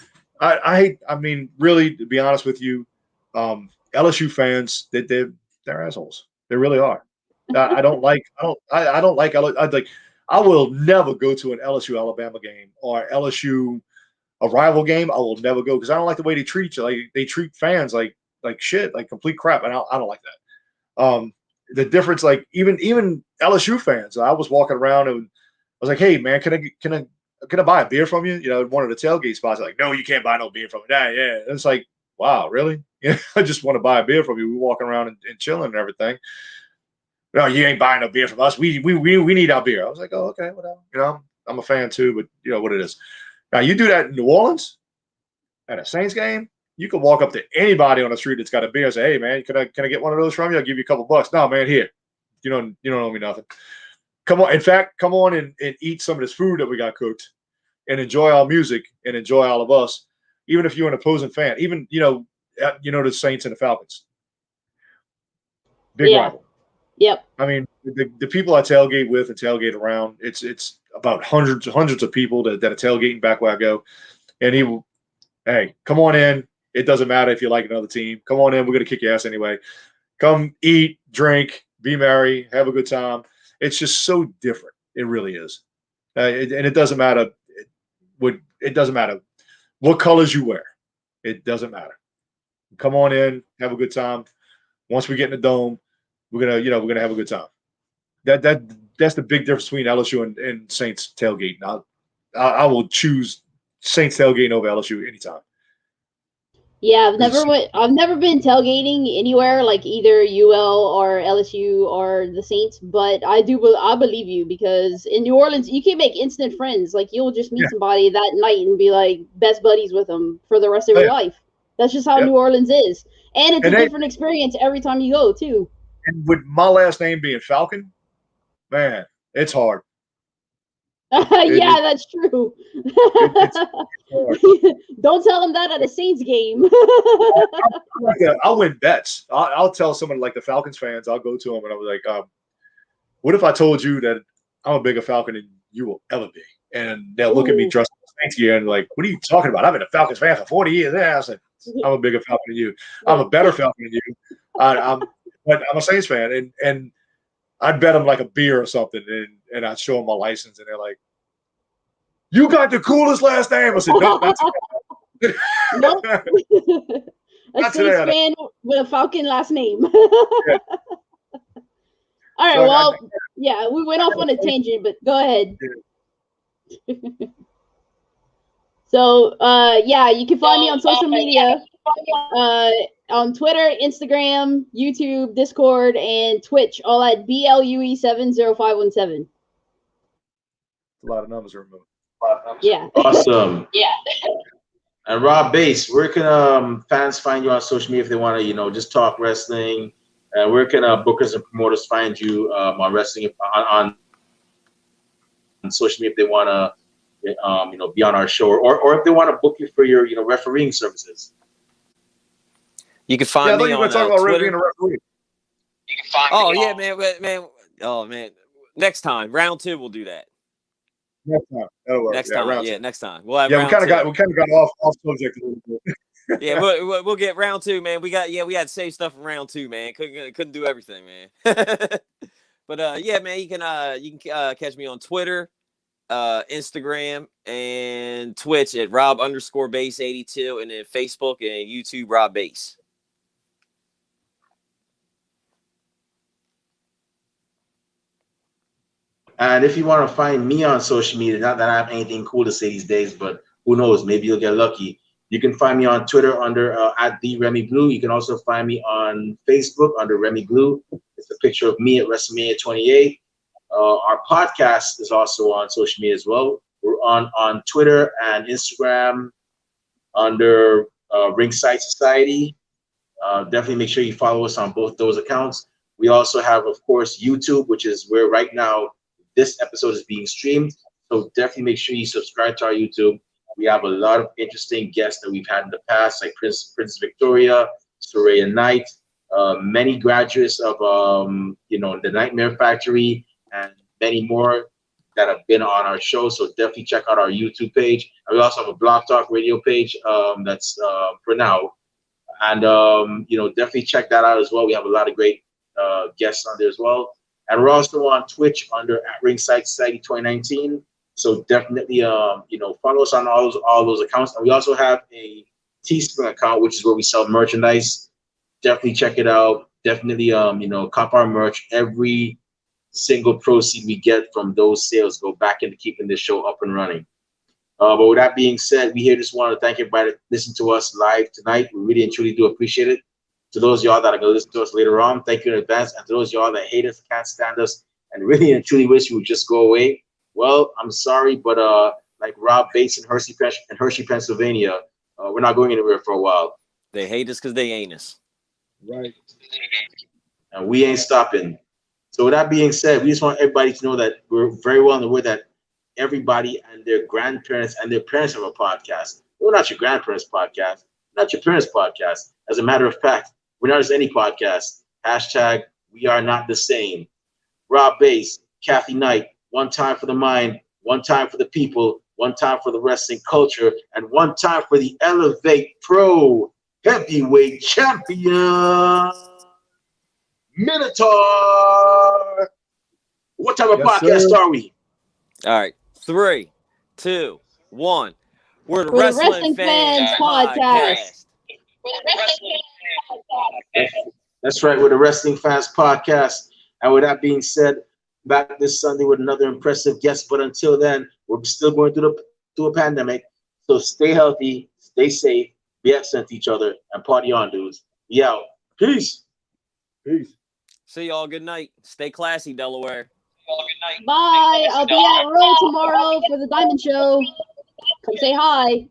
I mean, really, to be honest with you, LSU fans, they're assholes. They really are. I don't like I will never go to an LSU Alabama game or LSU a rival game. I will never go because I don't like the way they treat each other. Like they treat fans like shit, like complete crap, and I don't like that. The difference, like even LSU fans, I was walking around and I was like, "Hey, man, can I buy a beer from you?" You know, one of the tailgate spots. Like, no, you can't buy no beer from me. Yeah. And it's like, wow, really? Yeah, I just want to buy a beer from you. We're walking around and chilling and everything. No, you ain't buying no beer from us. We need our beer. I was like, oh, okay, whatever. You know, I'm a fan too, but you know what it is. Now you do that in New Orleans at a Saints game, you can walk up to anybody on the street that's got a beer and say, "Hey, man, can I get one of those from you? I'll give you a couple bucks." No, man, here. You don't owe me nothing. Come on. In fact, come on and eat some of this food that we got cooked and enjoy our music and enjoy all of us, even if you're an opposing fan. Even, the Saints and the Falcons. Big rival. Yep. I mean, the people I tailgate with and tailgate around, it's about hundreds of people that are tailgating back where I go. And hey, come on in. It doesn't matter if you like another team. Come on in. We're going to kick your ass anyway. Come eat, drink, be merry, have a good time. It's just so different. It really is. And it doesn't matter. It doesn't matter what colors you wear. It doesn't matter. Come on in, have a good time. Once we get in the dome, we're gonna have a good time. That's the big difference between LSU and Saints tailgate. I will choose Saints tailgate over LSU anytime. Yeah, I've never been tailgating anywhere like either UL or LSU or the Saints, but I believe you because in New Orleans you can make instant friends. Like you'll just meet somebody that night and be like best buddies with them for the rest of your life. That's just how New Orleans is, and it's a different experience every time you go too. And with my last name being Falcon, man, it's hard. That's true. Don't tell them that at a Saints game. I'll win bets. I'll tell someone like the Falcons fans. I'll go to them and I'll be like, "What if I told you that I'm a bigger Falcon than you will ever be?" And they'll look at me dressed in the Saints gear and like, "What are you talking about? I've been a Falcons fan for 40 years." Yeah, I said, "I'm a bigger Falcon than you. I'm a better Falcon than you. But I'm a Saints fan." And I'd bet them like a beer or something, and I'd show them my license, and they're like, "You got the coolest last name." I said, "No, not today." Nope. A Saints fan with a Falcon last name. Yeah. All right, we went off on a tangent, but go ahead. Yeah. So, you can find me on social media, on Twitter, Instagram, YouTube, Discord, and Twitch, all at BLUE70517. A lot of numbers are removed. Yeah. Awesome. Yeah. And Rob Bass, where can fans find you on social media if they want to, just talk wrestling? And where can bookers and promoters find you on wrestling on social media if they want to, be on our show, or if they want to book you for your, refereeing services? You can find me on Twitter. Referee. Man. Oh man, next time, round 2, we'll do that. Next time, that'll work. Next yeah, time, yeah, 2. next time. We'll have Yeah, round we kind of 2. got off subject a little bit. Yeah, we'll get round 2, man. We had to save stuff in round 2, man. Couldn't do everything, man. But yeah, man, you can catch me on Twitter, Instagram, and Twitch at Rob_Base82, and then Facebook and YouTube Rob Base. And if you want to find me on social media, not that I have anything cool to say these days, but who knows, maybe you'll get lucky. You can find me on Twitter under at the Remy Blue. You can also find me on Facebook under Remy Blue. It's a picture of me at WrestleMania 28. Our podcast is also on social media as well. We're on Twitter and Instagram under Ringside Society. Definitely make sure you follow us on both those accounts. We also have, of course, YouTube, which is where right now this episode is being streamed. So definitely make sure you subscribe to our YouTube. We have a lot of interesting guests that we've had in the past, like Princess Victoria, Soraya Knight, many graduates of the Nightmare Factory, and many more that have been on our show. So definitely check out our YouTube page. And we also have a Blog Talk Radio page that's for now. And definitely check that out as well. We have a lot of great guests on there as well. And we're also on Twitch under at Ringside Society 2019. So definitely, follow us on all those accounts. And we also have a Teespring account, which is where we sell merchandise. Definitely check it out. Definitely, cop our merch. Every single proceed we get from those sales go back into keeping this show up and running. But with that being said, we here just want to thank everybody that listened to us live tonight. We really and truly do appreciate it. To those of y'all that are going to listen to us later on, thank you in advance. And to those of y'all that hate us, can't stand us, and really and truly wish you would just go away, well, I'm sorry, but like Rob Bates in Hershey, Pennsylvania, we're not going anywhere for a while. They hate us because they ain't us. Right. And we ain't stopping. So with that being said, we just want everybody to know that we're very well aware that everybody and their grandparents and their parents have a podcast. We're not your grandparents' podcast, not your parents' podcast. As a matter of fact, we're not just any podcast. Hashtag we are not the same. Rob Bass, Kathy Knight, one time for the mind, one time for the people, one time for the wrestling culture, and one time for the Elevate Pro Heavyweight Champion, Minotaur. What type of podcast are we? All right. 3, 2, 1. We're the Wrestling Fans Podcast. That's right. We're the Wrestling Fans Podcast. And with that being said, back this Sunday with another impressive guest. But until then, we're still going through a pandemic. So stay healthy, stay safe, be excellent to each other, and party on, dudes. We out. Peace. Peace. See y'all. Good night. Stay classy, Delaware. Bye. I'll be at Row tomorrow for the Diamond Show. Come say hi.